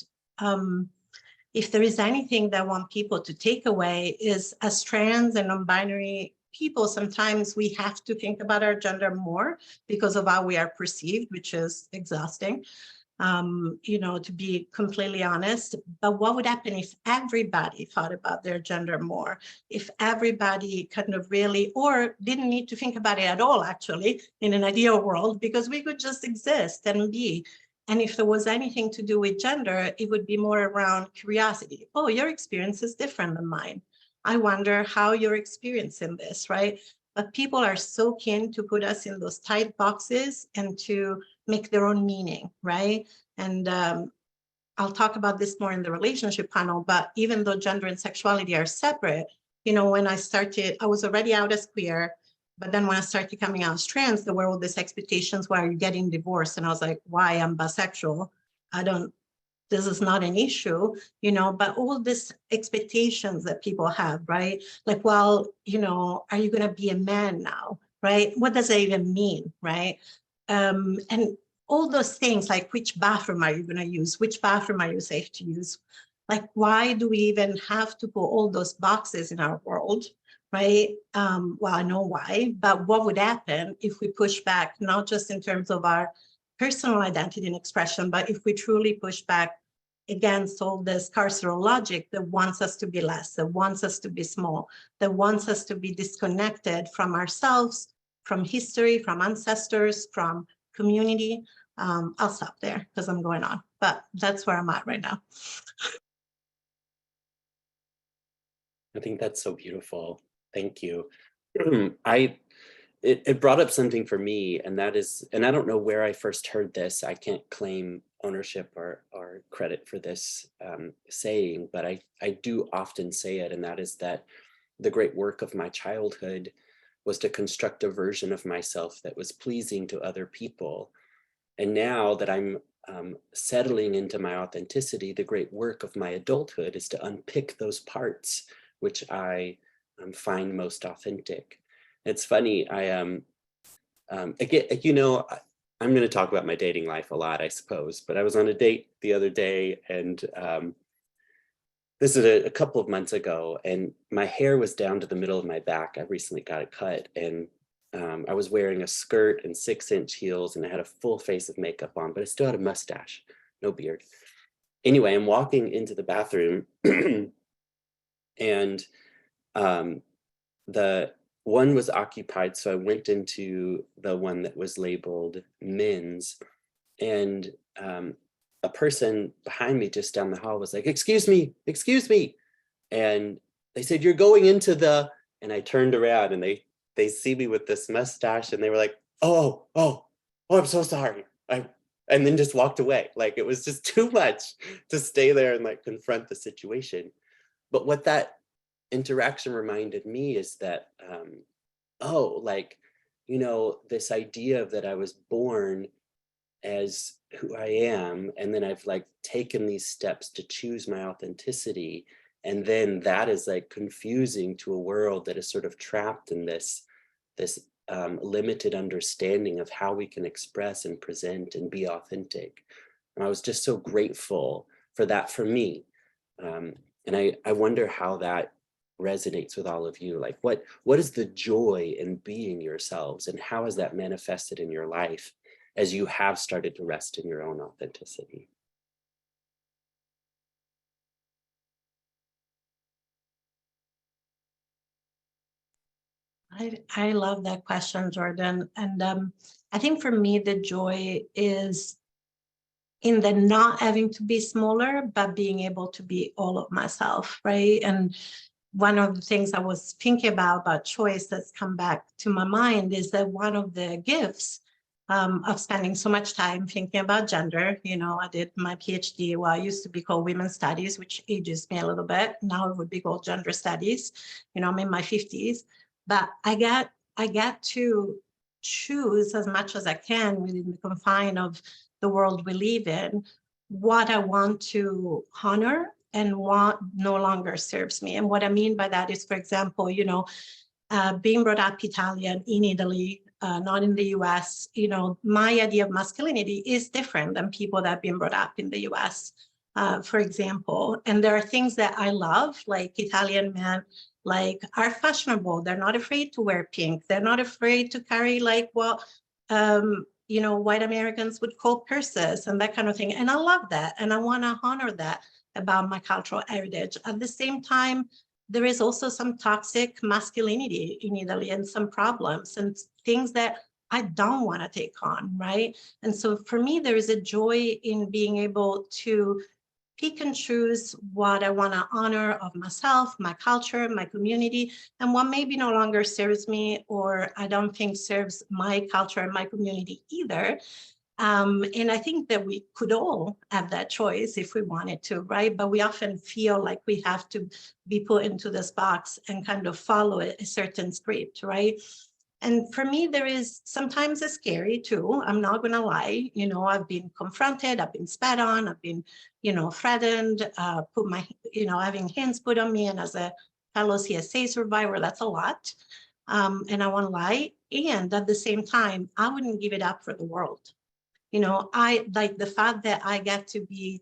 F: if there is anything that I want people to take away is, as trans and non-binary people, sometimes we have to think about our gender more because of how we are perceived, which is exhausting. You know, to be completely honest. But what would happen if everybody thought about their gender more? If everybody kind of really, or didn't need to think about it at all, actually, in an ideal world, because we could just exist and be. And if there was anything to do with gender, it would be more around curiosity. Oh, your experience is different than mine. I wonder how you're experiencing this, right? But people are so keen to put us in those tight boxes and to make their own meaning, right? And I'll talk about this more in the relationship panel, but even though gender and sexuality are separate, you know, when I started, I was already out as queer, but then when I started coming out as trans, there were all these expectations where you're getting divorced. And I was like, why? I'm bisexual. This is not an issue, you know, but all these expectations that people have, right? Like, well, you know, are you going to be a man now, right? What does that even mean, right? And all those things, like which bathroom are you going to use? Which bathroom are you safe to use? Like, why do we even have to put all those boxes in our world, right? Well, I know why, but what would happen if we push back, not just in terms of our personal identity and expression, but if we truly push back against all this carceral logic that wants us to be less, that wants us to be small, that wants us to be disconnected from ourselves, from history, from ancestors, from community. I'll stop there because I'm going on, but that's where I'm at right now.
A: I think that's so beautiful. Thank you. it brought up something for me, and that is, and I don't know where I first heard this. I can't claim ownership or credit for this saying, but I do often say it, and that is that the great work of my childhood was to construct a version of myself that was pleasing to other people. And now that I'm settling into my authenticity, the great work of my adulthood is to unpick those parts which I find most authentic. It's funny, again, you know, I'm going to talk about my dating life a lot, I suppose, but I was on a date the other day, and this is a couple of months ago, and my hair was down to the middle of my back. I recently got it cut, and I was wearing a skirt and 6-inch heels, and I had a full face of makeup on, but I still had a mustache, no beard. Anyway, I'm walking into the bathroom, and the one was occupied, so I went into the one that was labeled men's, and a person behind me just down the hall was like, excuse me, and they said, you're going into the, and I turned around, and they see me with this mustache, and they were like, oh, I'm so sorry, and then just walked away. Like, it was just too much to stay there and like confront the situation. But what that interaction reminded me is that, oh, like, you know, this idea of that I was born as who I am, and then I've like taken these steps to choose my authenticity, and then that is like confusing to a world that is sort of trapped in this limited understanding of how we can express and present and be authentic. And I was just so grateful for that for me. And I wonder how that resonates with all of you. Like, what is the joy in being yourselves, and how has that manifested in your life as you have started to rest in your own authenticity?
F: I love that question, Jordan. And I think for me, the joy is in the not having to be smaller, but being able to be all of myself, right? And one of the things I was thinking about choice that's come back to my mind is that one of the gifts of spending so much time thinking about gender. You know, I did my PhD, well, I used to be called women's studies, which ages me a little bit. Now it would be called gender studies. You know, I'm in my 50s, but I get to choose as much as I can within the confine of the world we live in, what I want to honor and what no longer serves me. And what I mean by that is, for example, you know, being brought up Italian in Italy, not in the US, you know, my idea of masculinity is different than people that have been brought up in the US, for example. And there are things that I love, like Italian men, like are fashionable. They're not afraid to wear pink. They're not afraid to carry like what, you know, white Americans would call purses and that kind of thing. And I love that. And I want to honor that about my cultural heritage. At the same time, there is also some toxic masculinity in Italy and some problems and things that I don't want to take on, right? And so for me, there is a joy in being able to pick and choose what I want to honor of myself, my culture, my community, and what maybe no longer serves me or I don't think serves my culture and my community either. And I think that we could all have that choice if we wanted to, right? But we often feel like we have to be put into this box and kind of follow a certain script, right? And for me, there is sometimes it's scary too. I'm not going to lie. You know, I've been confronted, I've been spat on, I've been, you know, threatened, put my, you know, having hands put on me. And as a fellow CSA survivor, that's a lot. And I won't lie. And at the same time, I wouldn't give it up for the world. You know, I like the fact that I get to be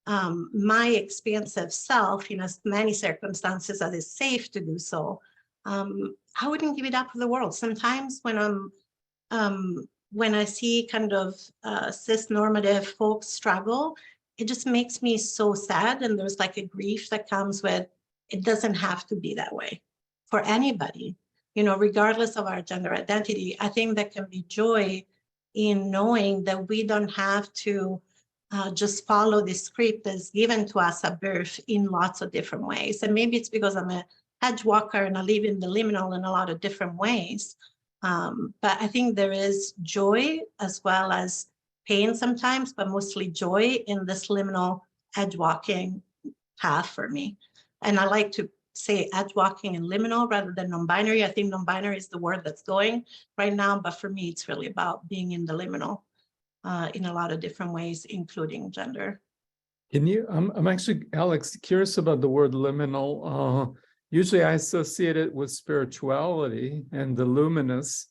F: my expansive self in as many circumstances as is safe to do so. I wouldn't give it up for the world. Sometimes when when I see kind of cis-normative folks struggle, it just makes me so sad. And there's like a grief that comes with, it doesn't have to be that way for anybody, you know, regardless of our gender identity. I think there can be joy in knowing that we don't have to just follow the script that's given to us at birth in lots of different ways. And maybe it's because I'm a hedge walker and I live in the liminal in a lot of different ways. But I think there is joy as well as pain sometimes, but mostly joy in this liminal edge walking path for me. And I like to say edge walking and liminal rather than non-binary. I think non-binary is the word that's going right now, but for me, it's really about being in the liminal in a lot of different ways, including gender.
B: Can you, I'm actually, Alex, curious about the word liminal. Usually I associate it with spirituality and the luminous.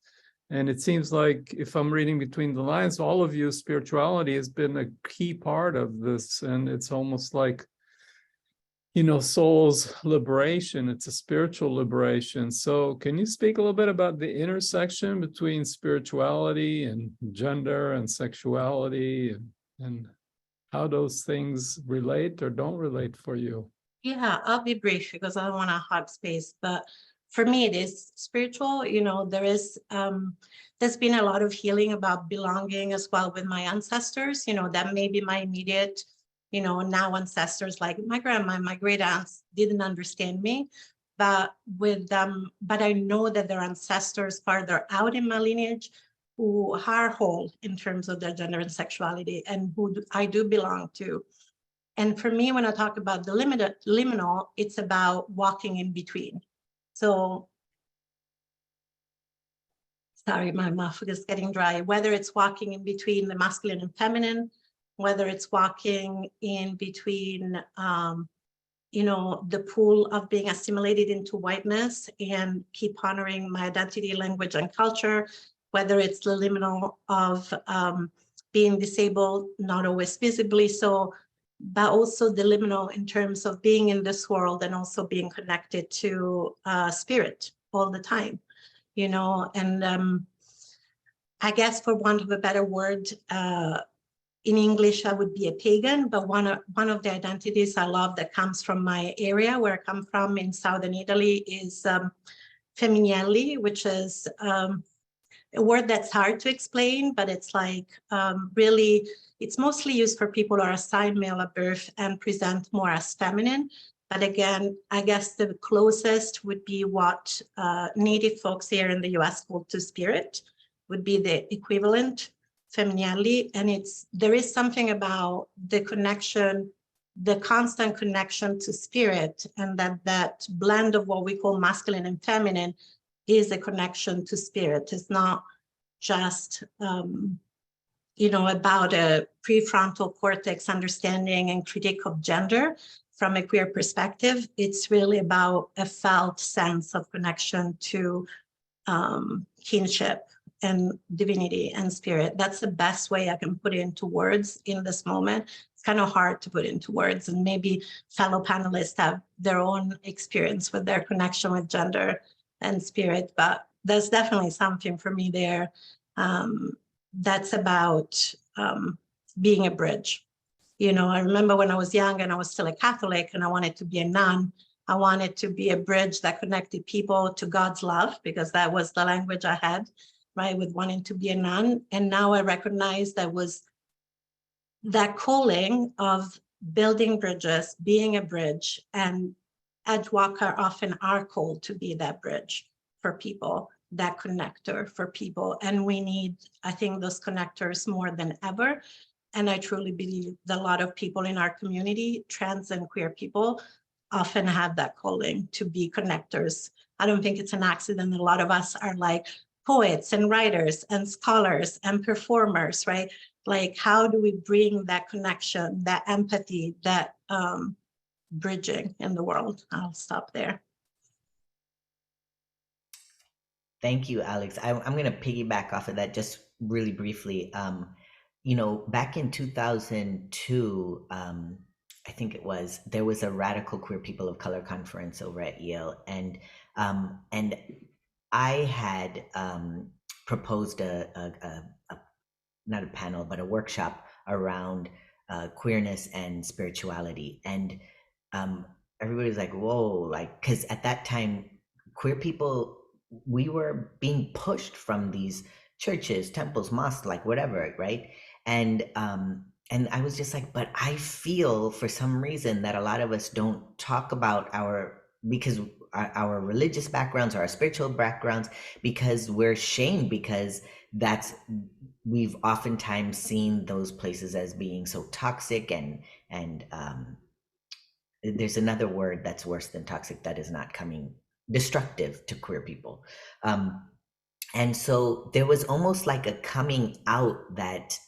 B: And it seems like if I'm reading between the lines, all of you, spirituality has been a key part of this. And it's almost like, you know, soul's liberation. It's a spiritual liberation. So can you speak a little bit about the intersection between spirituality and gender and sexuality and how those things relate or don't relate for you?
F: Yeah, I'll be brief because I don't want to hog space, but for me, it is spiritual. You know, there's been a lot of healing about belonging as well with my ancestors, you know, that maybe my immediate, you know, now ancestors like my grandma and my great aunts didn't understand me, but with them, but I know that their ancestors farther out in my lineage who are whole in terms of their gender and sexuality and who I do belong to. And for me, when I talk about the liminal, it's about walking in between. So, sorry, my mouth is getting dry. Whether it's walking in between the masculine and feminine, whether it's walking in between, you know, the pool of being assimilated into whiteness and keep honoring my identity, language, and culture, whether it's the liminal of being disabled, not always visibly so, but also the liminal in terms of being in this world and also being connected to spirit all the time, you know. And I guess for want of a better word, in English, I would be a pagan, but one of the identities I love that comes from my area where I come from in Southern Italy is femminelli, which is a word that's hard to explain, but it's like really, it's mostly used for people who are assigned male at birth and present more as feminine. But again, I guess the closest would be what Native folks here in the US call two-spirit, would be the equivalent, femminelli. And there is something about the connection, the constant connection to spirit, and that blend of what we call masculine and feminine is a connection to spirit. It's not just, you know, about a prefrontal cortex understanding and critique of gender from a queer perspective. It's really about a felt sense of connection to kinship and divinity and spirit. That's the best way I can put it into words in this moment. It's kind of hard to put into words, and maybe fellow panelists have their own experience with their connection with gender and spirit, but there's definitely something for me there that's about being a bridge. You know, I remember when I was young and I was still a Catholic and I wanted to be a nun, I wanted to be a bridge that connected people to God's love, because that was the language I had, right, with wanting to be a nun. And now I recognize that was that calling of building bridges, being a bridge, and Edgewalker often are called to be that bridge for people, that connector for people. And we need, I think, those connectors more than ever. And I truly believe that a lot of people in our community, trans and queer people, often have that calling to be connectors. I don't think it's an accident that a lot of us are like poets and writers and scholars and performers, right? Like, how do we bring that connection, that empathy, that bridging in the world? I'll stop there.
G: Thank you, Alex. I'm going to piggyback off of that just really briefly. You know, back in 2002, I think it was, there was a Radical Queer People of Color conference over at Yale, and I had proposed not a panel, but a workshop around queerness and spirituality. And everybody's like, whoa, like, because at that time, queer people, we were being pushed from these churches, temples, mosques, like whatever, right? And I was just like, but I feel for some reason that a lot of us don't talk about because our religious backgrounds or our spiritual backgrounds, because we're shamed, because we've oftentimes seen those places as being so toxic, and there's another word that's worse than toxic that is not coming, destructive to queer people. And so there was almost like a coming out that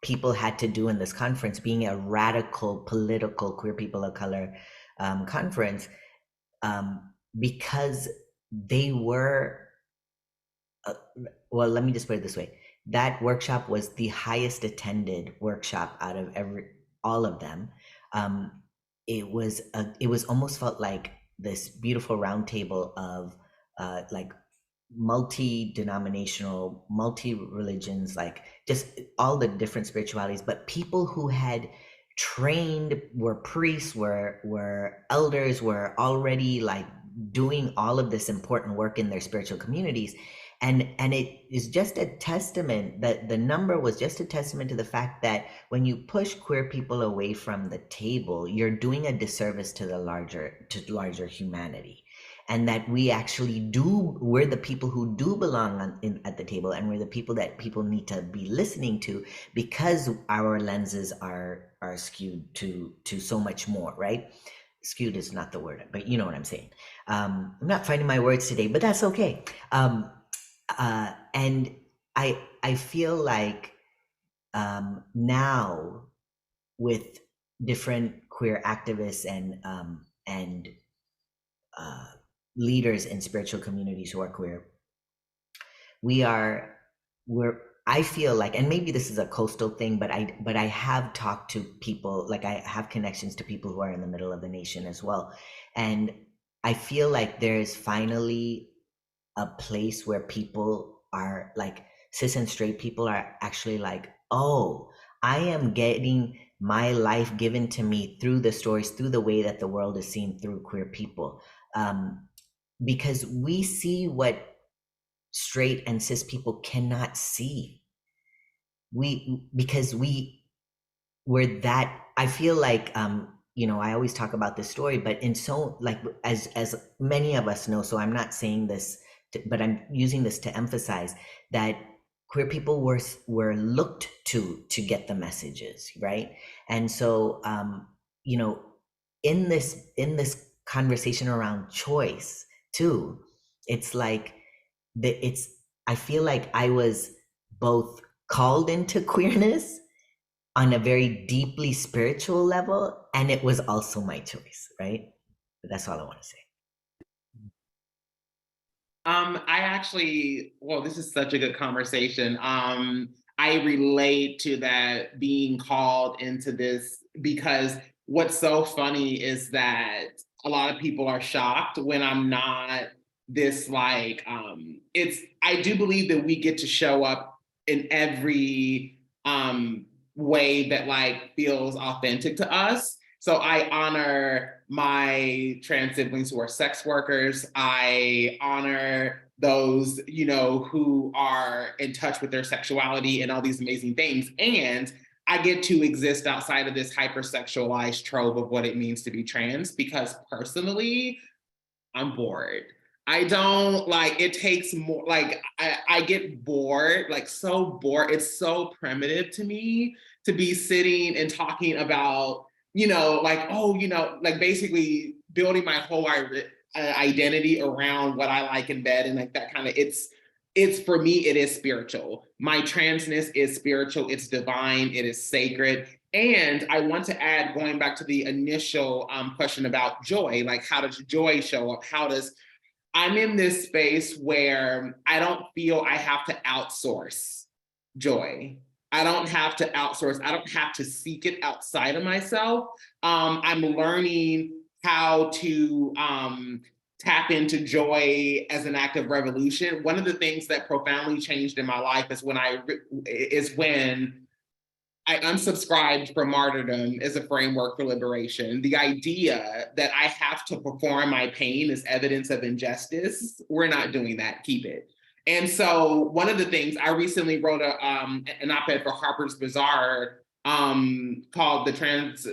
G: people had to do in this conference, being a radical political queer people of color conference, because they were, well, let me just put it this way. That workshop was the highest attended workshop out of all of them. It was almost felt like this beautiful round table of like multi-denominational, multi-religions, like just all the different spiritualities, but people who had trained, were priests, were elders, were already like doing all of this important work in their spiritual communities. And it is just a testament, that the number was just a testament to the fact that when you push queer people away from the table, you're doing a disservice to the larger humanity. And that we're the people who do belong at the table, and we're the people that people need to be listening to, because our lenses are skewed to so much more, right? Skewed is not the word, but you know what I'm saying. I'm not finding my words today, but that's okay. And I feel like now, with different queer activists and leaders in spiritual communities who are queer, I feel like, and maybe this is a coastal thing, but I have talked to people, like I have connections to people who are in the middle of the nation as well, and I feel like there's finally a place where people are like, cis and straight people are actually like, oh, I am getting my life given to me through the stories, through the way that the world is seen through queer people. Because we see what straight and cis people cannot see. Because we're that, I feel like, you know, I always talk about this story, but in so, like, as many of us know, so I'm not saying this, but I'm using this to emphasize that queer people were looked to get the messages, right? And so, you know, in this conversation around choice too, it's like I feel like I was both called into queerness on a very deeply spiritual level, and it was also my choice, right? But that's all I want to say.
E: I actually, well, this is such a good conversation. I relate to that, being called into this, because what's so funny is that a lot of people are shocked when I'm not this, like, I do believe that we get to show up in every way that like feels authentic to us. So I honor my trans siblings who are sex workers. I honor those, you know, who are in touch with their sexuality and all these amazing things. And I get to exist outside of this hypersexualized trope of what it means to be trans, because personally, I'm bored. I don't like, it takes more, like, I get bored, like so bored. It's so primitive to me to be sitting and talking about, you know, like, oh, you know, like basically building my whole identity around what I like in bed, and like that kind of, it's for me, it is spiritual. My transness is spiritual, it's divine, it is sacred. And I want to add, going back to the initial question about joy, like how does joy show up? I'm in this space where I don't feel I have to outsource joy. I don't have to outsource. I don't have to seek it outside of myself. I'm learning how to tap into joy as an act of revolution. One of the things that profoundly changed in my life is when I unsubscribed from martyrdom as a framework for liberation. The idea that I have to perform my pain as evidence of injustice, we're not doing that, keep it. And so one of the things, I recently wrote an op-ed for Harper's Bazaar called The Trans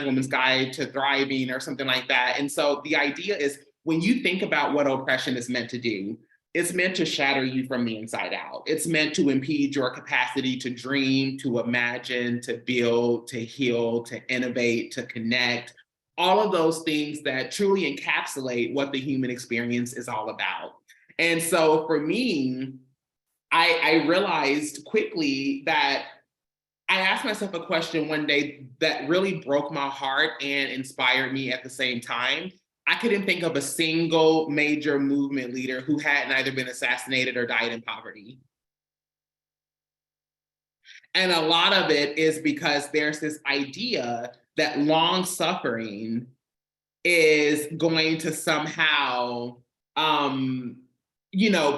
E: Woman's Guide to Thriving or something like that. And so the idea is when you think about what oppression is meant to do, it's meant to shatter you from the inside out. It's meant to impede your capacity to dream, to imagine, to build, to heal, to innovate, to connect, all of those things that truly encapsulate what the human experience is all about. And so for me, I realized quickly that I asked myself a question one day that really broke my heart and inspired me at the same time. I couldn't think of a single major movement leader who hadn't either been assassinated or died in poverty. And a lot of it is because there's this idea that long suffering is going to somehow,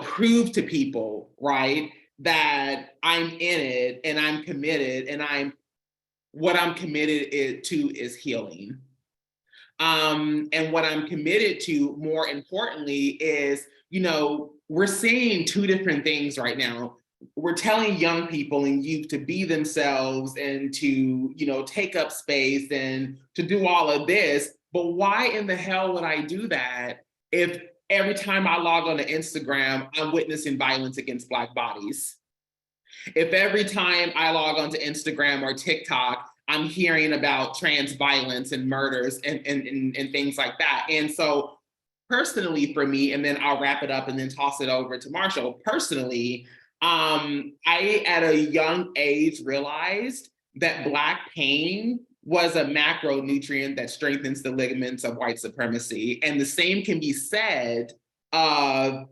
E: prove to people, right, that I'm in it and I'm committed, and what I'm committed to is healing. And what I'm committed to, more importantly, is, we're seeing two different things right now. We're telling young people and youth to be themselves and to, take up space and to do all of this. But why in the hell would I do that if every time I log on to Instagram, I'm witnessing violence against Black bodies? If every time I log on to Instagram or TikTok, I'm hearing about trans violence and murders and things like that. And so personally for me, and then I'll wrap it up and then toss it over to Marshall. Personally, I at a young age realized that Black pain was a macronutrient that strengthens the ligaments of white supremacy. And the same can be said of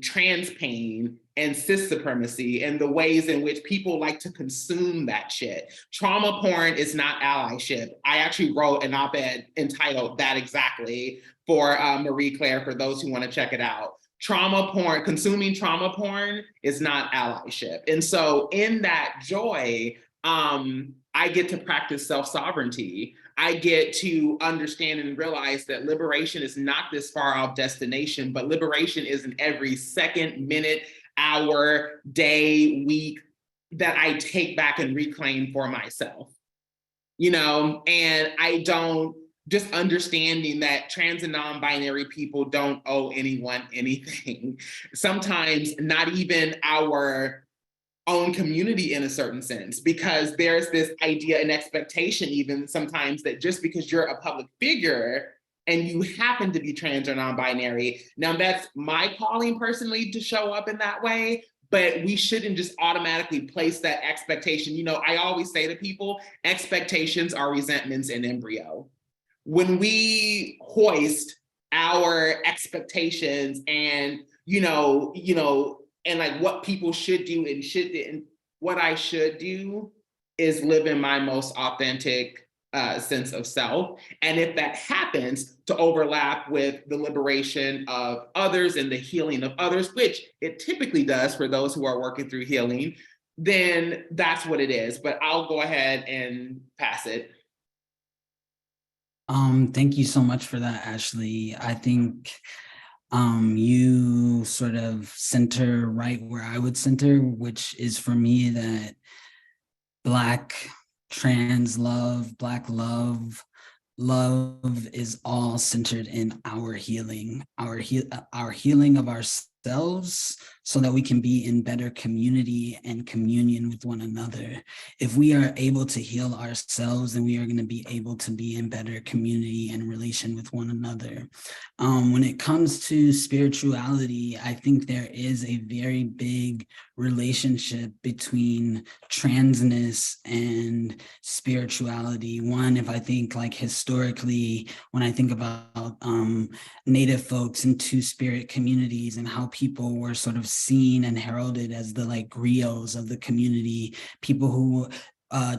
E: trans pain and cis supremacy and the ways in which people like to consume that shit. Trauma porn is not allyship. I actually wrote an op-ed entitled that exactly for Marie Claire, for those who want to check it out. Trauma porn, consuming trauma porn is not allyship. And so in that joy, I get to practice self-sovereignty. I get to understand and realize that liberation is not this far off destination, but liberation is in every second, minute, hour, day, week that I take back and reclaim for myself. And I don't, just understanding that trans and non-binary people don't owe anyone anything. Sometimes not even our own community in a certain sense, because there's this idea and expectation even sometimes that just because you're a public figure and you happen to be trans or non-binary, now that's my calling personally to show up in that way, but we shouldn't just automatically place that expectation. I always say to people, expectations are resentments in embryo. When we hoist our expectations and, and like what people should do and what I should do is live in my most authentic sense of self. And if that happens to overlap with the liberation of others and the healing of others, which it typically does for those who are working through healing, then that's what it is. But I'll go ahead and pass it.
H: Thank you so much for that, Ashlee. I think you sort of center right where I would center, which is for me that Black trans love, Black love is all centered in our healing, our healing of ourselves, so that we can be in better community and communion with one another. If we are able to heal ourselves, then we are going to be able to be in better community and relation with one another. When it comes to spirituality, I think there is a very big relationship between transness and spirituality. One, if I think like historically, when I think about Native folks and two-spirit communities and how people were sort of seen and heralded as the like griots of the community, people who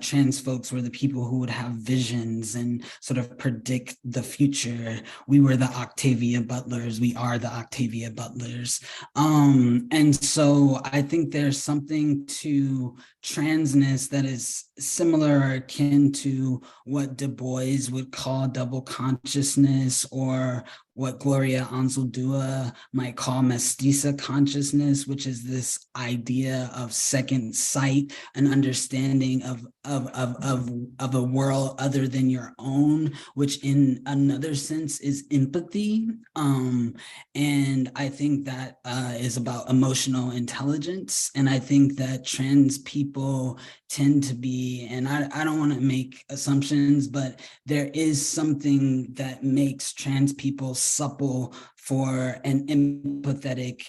H: trans folks were the people who would have visions and sort of predict the future. We were the Octavia Butlers. We are the Octavia Butlers. And so I think there's something to transness that is similar or akin to what Du Bois would call double consciousness, or what Gloria Anzaldúa might call mestiza consciousness, which is this idea of second sight, an understanding of a world other than your own, which in another sense is empathy. And I think that is about emotional intelligence. And I think that trans people tend to be, and I don't want to make assumptions, but there is something that makes trans people supple for an empathetic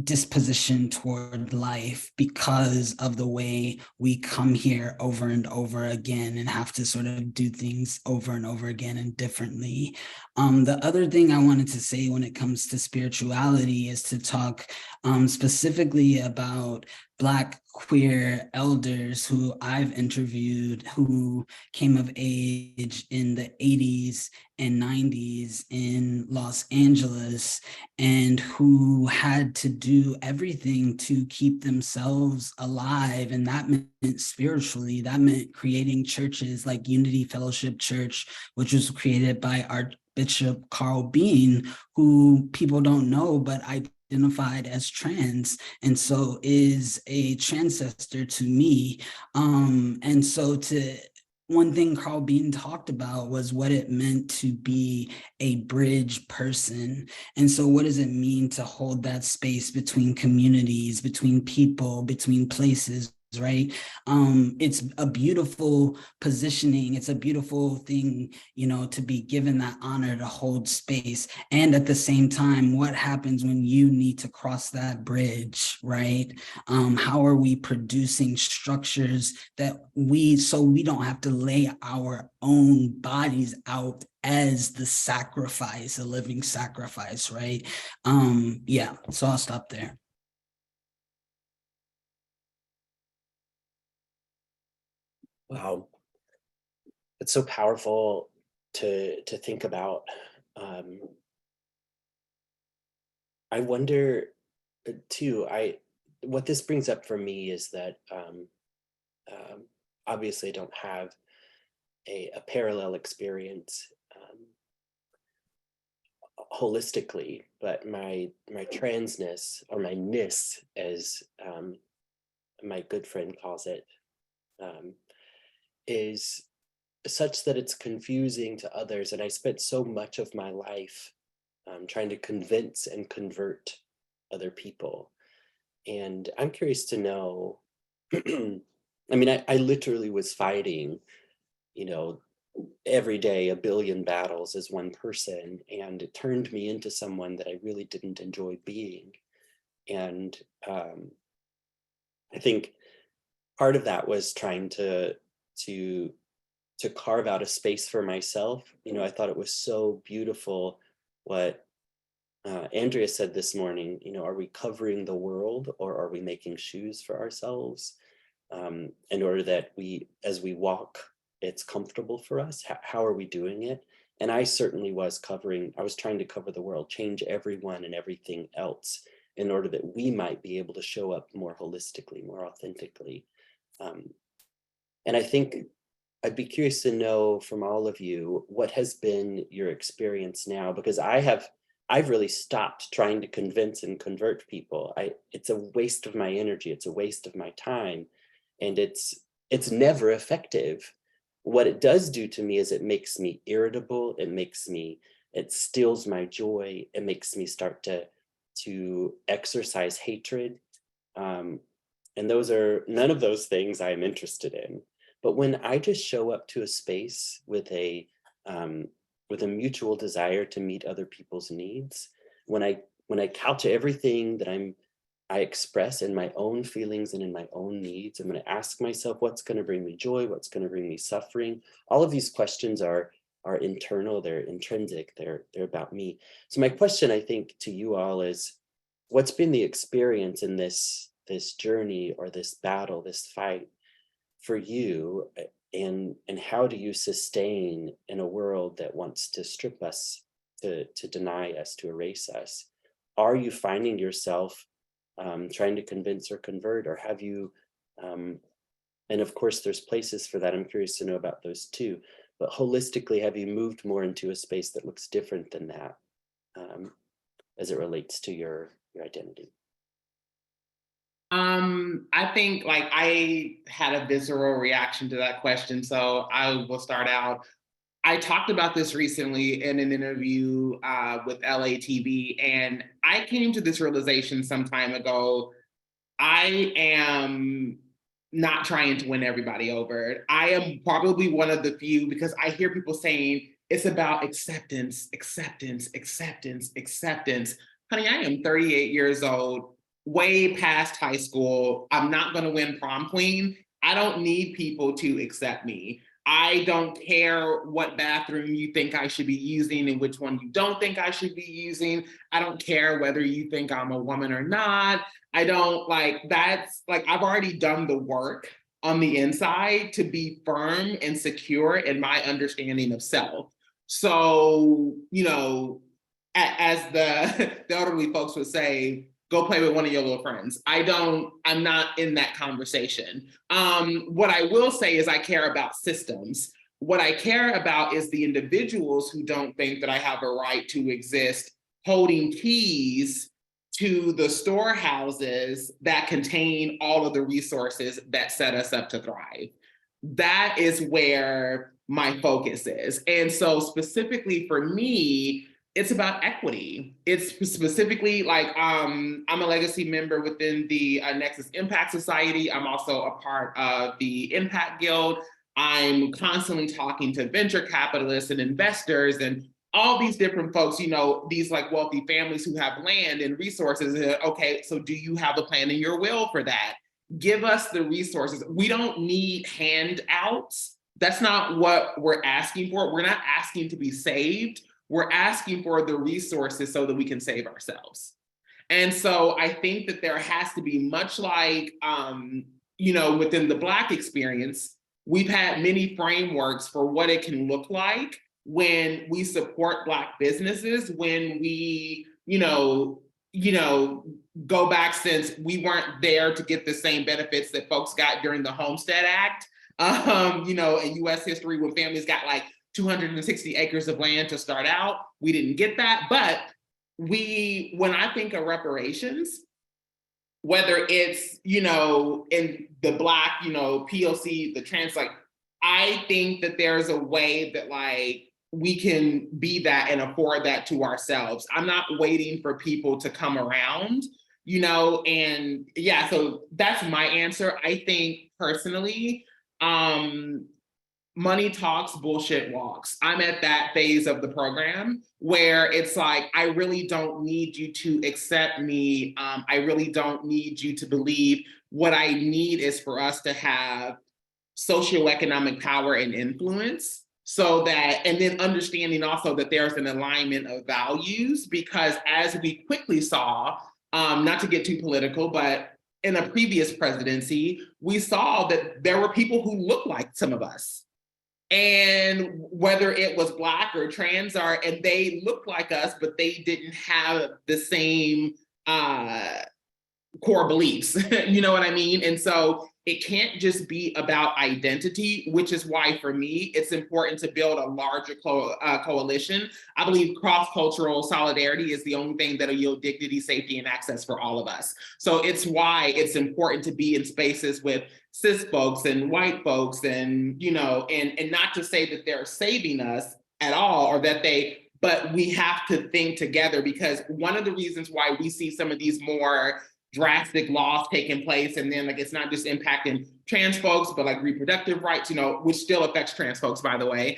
H: disposition toward life because of the way we come here over and over again and have to sort of do things over and over again and differently. The other thing I wanted to say when it comes to spirituality is to talk specifically about Black queer elders who I've interviewed who came of age in the 80s and 90s in Los Angeles and who had to do everything to keep themselves alive. And that meant spiritually, that meant creating churches like Unity Fellowship Church, which was created by Archbishop Carl Bean, who people don't know, but identified as trans, and so is a transcestor to me. And so one thing Carl Bean talked about was what it meant to be a bridge person. And so what does it mean to hold that space between communities, between people, between places, right? It's a beautiful positioning. It's a beautiful thing, to be given that honor to hold space. And at the same time, what happens when you need to cross that bridge, right? How are we producing structures so we don't have to lay our own bodies out as the sacrifice, a living sacrifice, right? Yeah, so I'll stop there.
A: Wow, it's so powerful to think about. I wonder too. What this brings up for me is that obviously I don't have a parallel experience holistically, but my transness, or my ness, as my good friend calls it, is such that it's confusing to others. And I spent so much of my life trying to convince and convert other people. And I'm curious to know, I mean, I literally was fighting, every day, a billion battles as one person, and it turned me into someone that I really didn't enjoy being. And I think part of that was trying to carve out a space for myself. I thought it was so beautiful what Andrea said this morning. Are we covering the world, or are we making shoes for ourselves in order that as we walk, it's comfortable for us? How are we doing it? And I certainly was trying to cover the world, change everyone and everything else in order that we might be able to show up more holistically, more authentically. And I think I'd be curious to know from all of you, what has been your experience now? Because I've really stopped trying to convince and convert people. It's a waste of my energy. It's a waste of my time. And it's never effective. What it does do to me is it makes me irritable. It steals my joy. It makes me start to exercise hatred. And none of those things I'm interested in. But when I just show up to a space with a mutual desire to meet other people's needs, when I couch everything that I express in my own feelings and in my own needs, I'm going to ask myself, what's going to bring me joy? What's going to bring me suffering? All of these questions are internal, they're intrinsic, they're about me. So my question, I think, to you all is, what's been the experience in this journey, or this battle, this fight for you, and how do you sustain in a world that wants to strip us, to deny us, to erase us? Are you finding yourself trying to convince or convert, or have you, and of course there's places for that, I'm curious to know about those too, but holistically, have you moved more into a space that looks different than that? as it relates to your identity?
E: I think like I had a visceral reaction to that question, so I will start out. I talked about this recently in an interview with LATV, and I came to this realization some time ago. I am not trying to win everybody over. I am probably one of the few, because I hear people saying it's about acceptance, acceptance, acceptance, acceptance. Honey, I am 38 years old, way past high school. I'm not going to win prom queen. I don't need people to accept me. I don't care what bathroom you think I should be using and which one you don't think I should be using. I don't care whether you think I'm a woman or not. I don't that's I've already done the work on the inside to be firm and secure in my understanding of self. So, as the elderly folks would say, go play with one of your little friends. I'm not in that conversation. What I will say is I care about systems. What I care about is the individuals who don't think that I have a right to exist holding keys to the storehouses that contain all of the resources that set us up to thrive. That is where my focus is. And so specifically for me, it's about equity. It's specifically I'm a legacy member within the Nexus Impact Society. I'm also a part of the Impact Guild. I'm constantly talking to venture capitalists and investors and all these different folks, these wealthy families who have land and resources. Okay, so do you have a plan in your will for that? Give us the resources. We don't need handouts. That's not what we're asking for. We're not asking to be saved. We're asking for the resources so that we can save ourselves. And so I think that there has to be much within the Black experience, we've had many frameworks for what it can look like when we support Black businesses, when we, go back since we weren't there to get the same benefits that folks got during the Homestead Act, in US history when families got 260 acres of land to start out. We didn't get that. But when I think of reparations, whether it's, in the Black, POC, the trans, I think that there's a way that we can be that and afford that to ourselves. I'm not waiting for people to come around, and yeah, so that's my answer. I think personally, money talks, bullshit walks. I'm at that phase of the program where it's I really don't need you to accept me. I really don't need you to believe. What I need is for us to have socioeconomic power and influence, so that, and then understanding also that there's an alignment of values, because as we quickly saw, not to get too political, but in a previous presidency, we saw that there were people who looked like some of us. And whether it was Black or trans, and they looked like us, but they didn't have the same core beliefs, you know what I mean? And so it can't just be about identity, which is why for me, it's important to build a larger coalition. I believe cross-cultural solidarity is the only thing that'll yield dignity, safety, and access for all of us. So it's why it's important to be in spaces with cis folks and white folks, and, and not to say that they're saving us at all, or that but we have to think together, because one of the reasons why we see some of these more drastic laws taking place, and then it's not just impacting trans folks, but reproductive rights, which still affects trans folks, by the way,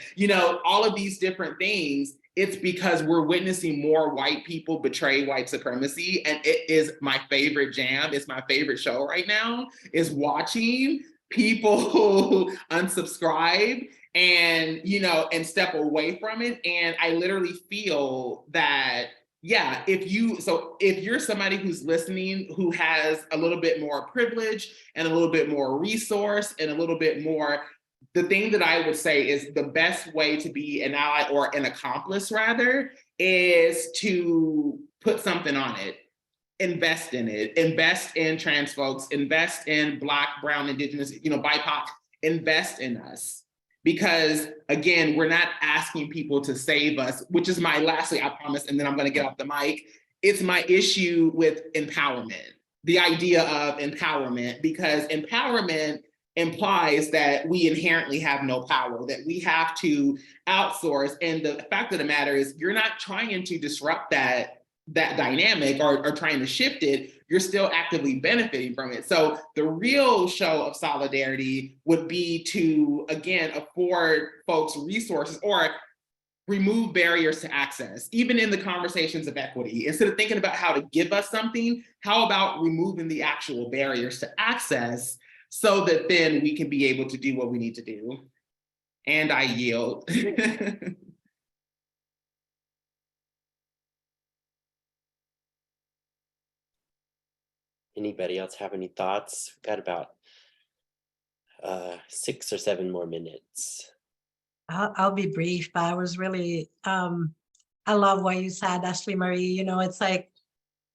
E: all of these different things, it's because we're witnessing more white people betray white supremacy. And it is my favorite jam. It's my favorite show right now, is watching people unsubscribe and, and step away from it. And I literally feel that, yeah, if you're somebody who's listening, who has a little bit more privilege and a little bit more resource and a little bit more, the thing that I would say is the best way to be an ally, or an accomplice rather, is to put something on it. Invest in it, invest in trans folks, invest in Black, Brown, Indigenous, BIPOC, invest in us. Because again, we're not asking people to save us, which is my lastly, I promise, and then I'm gonna get off the mic. It's my issue with empowerment, the idea of empowerment, because empowerment implies that we inherently have no power, that we have to outsource. And the fact of the matter is, you're not trying to disrupt that dynamic or trying to shift it, you're still actively benefiting from it. So the real show of solidarity would be to, again, afford folks resources or remove barriers to access, even in the conversations of equity. Instead of thinking about how to give us something, how about removing the actual barriers to access so that then we can be able to do what we need to do? And I yield.
A: Anybody else have any thoughts? We've got about 6 or 7 more minutes.
F: I'll be brief, but I was really, I love what you said, Ashlee Marie. You know, it's like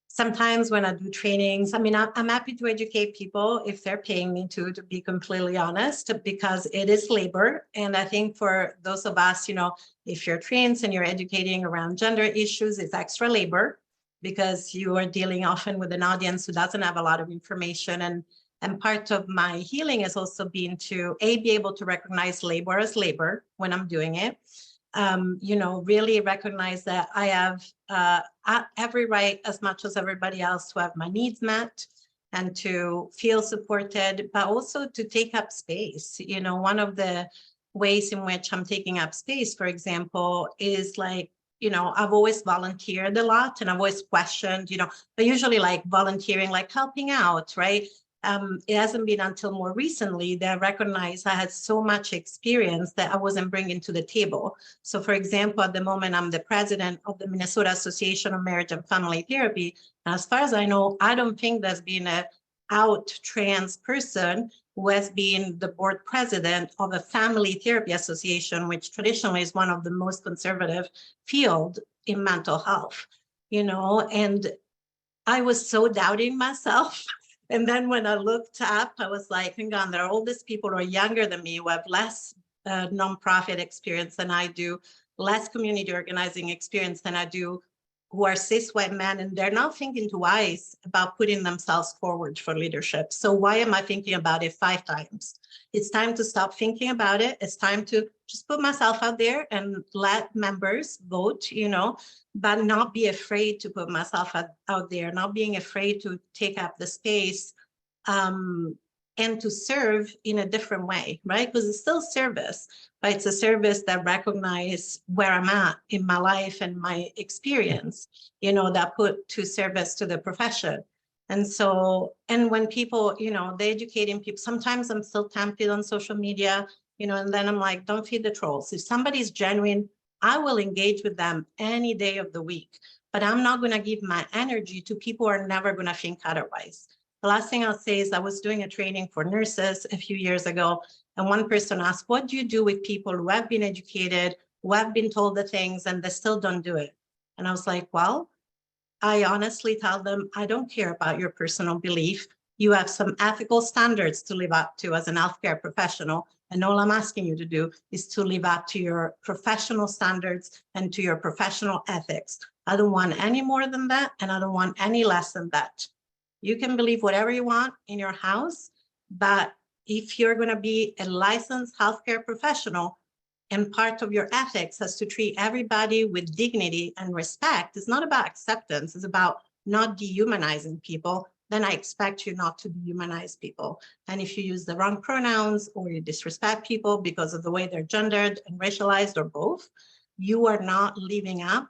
F: sometimes when I do trainings, I mean, I'm happy to educate people if they're paying me to be completely honest, because it is labor. And I think for those of us, you know, if you're trained and you're educating around gender issues, it's extra labor because you are dealing often with an audience who doesn't have a lot of information. And part of my healing has also been to be able to recognize labor as labor when I'm doing it. You know, really recognize that I have every right as much as everybody else to have my needs met and to feel supported, but also to take up space. You know, one of the ways in which I'm taking up space, for example, is like, you know, I've always volunteered a lot and I've always questioned, you know, but usually like volunteering, like helping out, right? It hasn't been until more recently that I recognized I had so much experience that I wasn't bringing to the table. So for example, at the moment, I'm the president of the Minnesota Association of Marriage and Family Therapy. And as far as I know, I don't think there's been an out trans person who has been the board president of a family therapy association, which traditionally is one of the most conservative field in mental health, you know, and I was so doubting myself. And then when I looked up, I was like, hang on, there are all these people who are younger than me, who have less nonprofit experience than I do, less community organizing experience than I do, who are cis white men, and they're not thinking twice about putting themselves forward for leadership. So why am I thinking about it 5 times? It's time to stop thinking about it. It's time to just put myself out there and let members vote, you know, but not be afraid to put myself out there, not being afraid to take up the space and to serve in a different way, right? Because it's still service, but it's a service that recognizes where I'm at in my life and my experience, you know, that put to service to the profession. And so, and when people, you know, they're educating people, sometimes I'm still tempted on social media, you know, and then I'm like, don't feed the trolls. If somebody's genuine, I will engage with them any day of the week, but I'm not going to give my energy to people who are never going to think otherwise. The last thing I'll say is I was doing a training for nurses a few years ago, and one person asked, what do you do with people who have been educated, who have been told the things, and they still don't do it? And I was like, well, I honestly tell them, I don't care about your personal belief. You have some ethical standards to live up to as an healthcare professional. And all I'm asking you to do is to live up to your professional standards and to your professional ethics. I don't want any more than that, and I don't want any less than that. You can believe whatever you want in your house, but if you're going to be a licensed healthcare professional and part of your ethics has to treat everybody with dignity and respect, it's not about acceptance, it's about not dehumanizing people, then I expect you not to dehumanize people. And if you use the wrong pronouns or you disrespect people because of the way they're gendered and racialized or both, you are not living up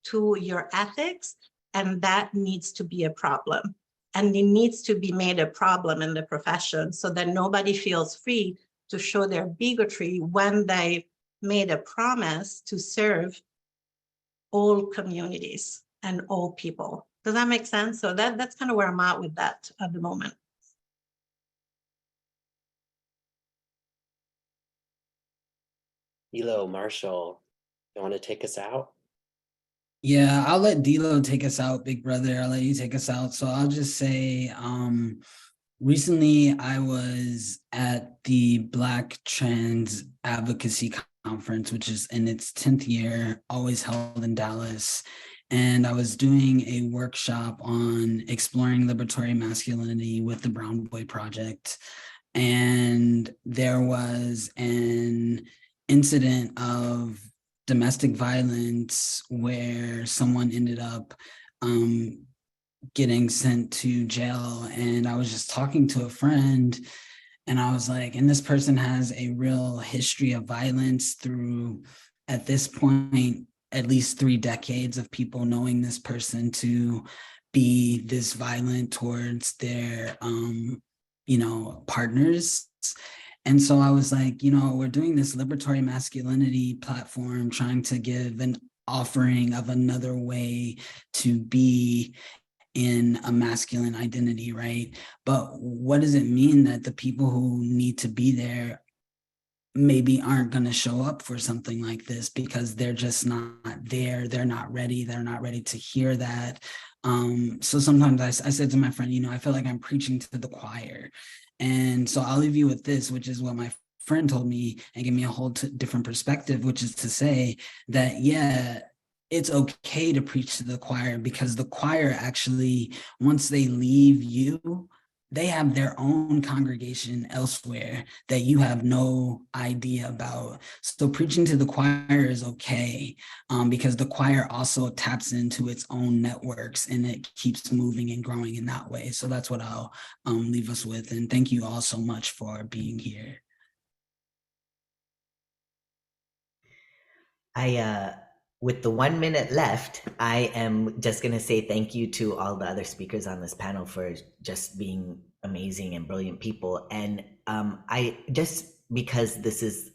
F: to your ethics, and that needs to be a problem. And it needs to be made a problem in the profession so that nobody feels free to show their bigotry when they made a promise to serve all communities and all people. Does that make sense? So that's kind of where I'm at with that at the moment.
A: Elo, Marshall, you want to take us out?
H: Yeah, I'll let D'Lo take us out, big brother. I'll let you take us out. So I'll just say, Recently, I was at the Black Trans Advocacy Conference, which is in its 10th year, always held in Dallas. And I was doing a workshop on exploring liberatory masculinity with the Brown Boy Project. And there was an incident of domestic violence where someone ended up getting sent to jail. And I was just talking to a friend and I was like, and this person has a real history of violence through, at this point, at least 3 decades of people knowing this person to be this violent towards their, partners. And so I was like, we're doing this liberatory masculinity platform, trying to give an offering of another way to be in a masculine identity, right? But what does it mean that the people who need to be there maybe aren't going to show up for something like this because they're just not there, they're not ready to hear that. So sometimes I said to my friend, I feel like I'm preaching to the choir. And so I'll leave you with this, which is what my friend told me and gave me a whole different perspective, which is to say that, yeah, it's okay to preach to the choir, because the choir actually, once they leave you, they have their own congregation elsewhere that you have no idea about. So preaching to the choir is okay, because the choir also taps into its own networks and it keeps moving and growing in that way. So that's what I'll leave us with. And thank you all so much for being here.
G: With the 1 minute left, I am just going to say thank you to all the other speakers on this panel for just being amazing and brilliant people. And I just, because this is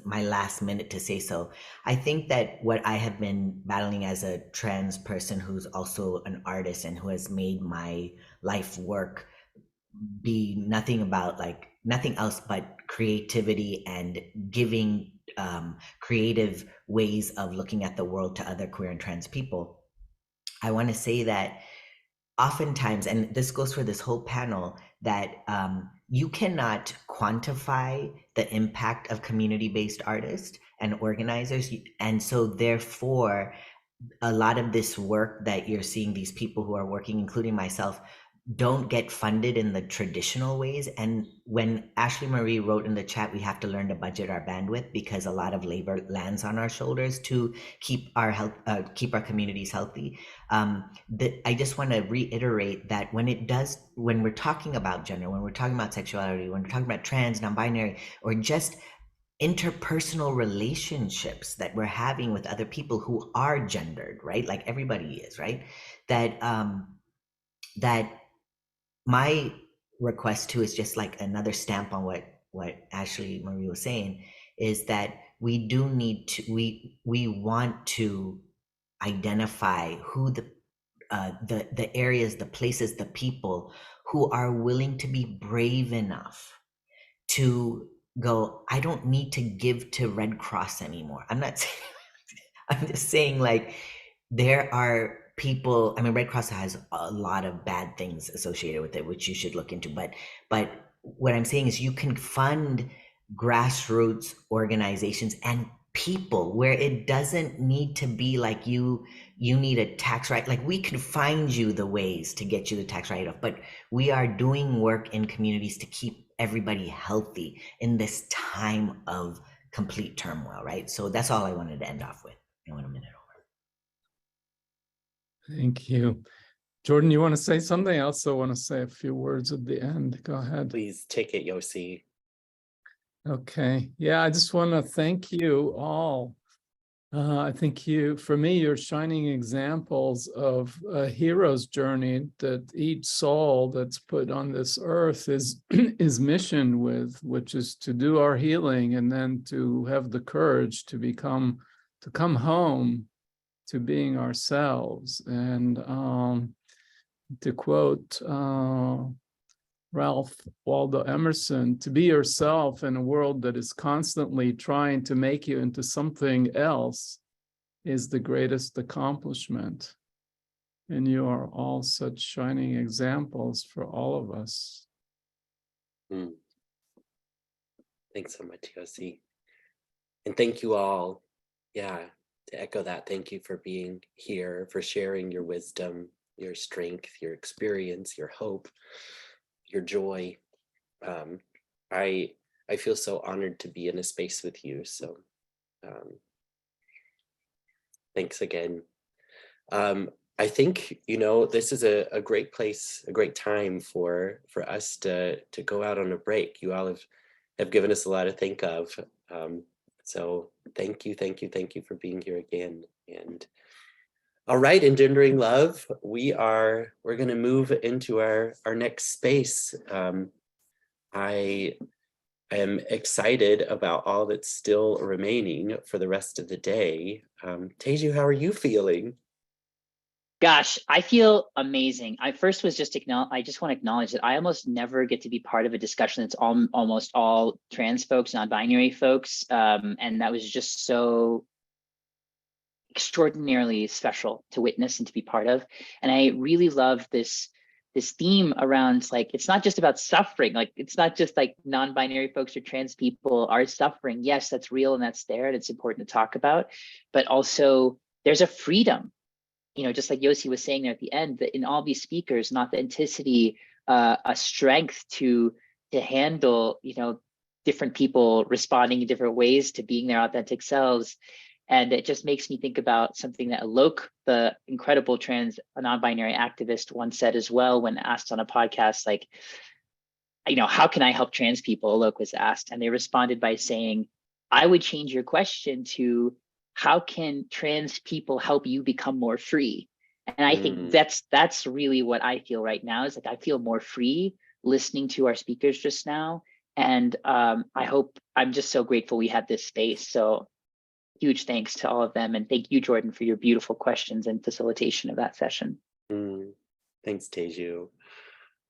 G: my last minute to say so, I think that what I have been battling as a trans person who's also an artist and who has made my life work be nothing else but creativity and giving creative ways of looking at the world to other queer and trans people. I want to say that oftentimes, and this goes for this whole panel, that you cannot quantify the impact of community-based artists and organizers. And so therefore, a lot of this work that you're seeing, these people who are working, including myself, don't get funded in the traditional ways. And when Ashlee Marie wrote in the chat, we have to learn to budget our bandwidth because a lot of labor lands on our shoulders to keep our communities healthy. I just want to reiterate that when we're talking about gender, when we're talking about sexuality, when we're talking about trans, non-binary, or just interpersonal relationships that we're having with other people who are gendered, right? Like everybody is, right? That my request too is just like another stamp on what Ashlee Marie was saying, is that we do need to, we want to identify who the areas, the places, the people who are willing to be brave enough to go, I don't need to give to Red Cross anymore. I'm not saying, I'm just saying, like, there are people, I mean, Red Cross has a lot of bad things associated with it, which you should look into. But what I'm saying is you can fund grassroots organizations and people where it doesn't need to be like you need a tax write. Like, we can find you the ways to get you the tax write-off, but we are doing work in communities to keep everybody healthy in this time of complete turmoil, right? So that's all I wanted to end off with. I want a minute over.
B: Thank you. Jordan, you want to say something? I also want to say a few words at the end. Go ahead.
A: Please take it, Yosi.
B: Okay. Yeah, I just want to thank you all. I think for me, you're shining examples of a hero's journey that each soul that's put on this earth is missioned with, which is to do our healing and then to have the courage to come home to being ourselves. And to quote Ralph Waldo Emerson, to be yourself in a world that is constantly trying to make you into something else is the greatest accomplishment. And you are all such shining examples for all of us.
A: Mm. Thanks so much, Yosi. And thank you all. Yeah, to echo that, thank you for being here, for sharing your wisdom, your strength, your experience, your hope, your joy. I feel so honored to be in a space with you. So thanks again. I think, you know, this is a great place, a great time for us to go out on a break. You all have given us a lot to think of. So thank you for being here again. And all right, Engendering Love, we're going to move into our next space. I am excited about all that's still remaining for the rest of the day. Teju, how are you feeling?
D: Gosh, I feel amazing. I first was just I just want to acknowledge that I almost never get to be part of a discussion that's almost all trans folks, non-binary folks, and that was just so extraordinarily special to witness and to be part of. And I really love this theme around, like, it's not just about suffering. Like, it's not just like non-binary folks or trans people are suffering. Yes, that's real and that's there and it's important to talk about, but also there's a freedom, you know, just like Yosi was saying there at the end, that in all these speakers, an authenticity, a strength to handle, you know, different people responding in different ways to being their authentic selves. And it just makes me think about something that Alok, the incredible trans non-binary activist, once said as well when asked on a podcast, like, you know, how can I help trans people? Alok was asked, and they responded by saying, I would change your question to, how can trans people help you become more free? And I think that's really what I feel right now, is like, I feel more free listening to our speakers just now. And I'm just so grateful we had this space. So huge thanks to all of them. And thank you, Jordan, for your beautiful questions and facilitation of that session.
A: Thanks, Teju.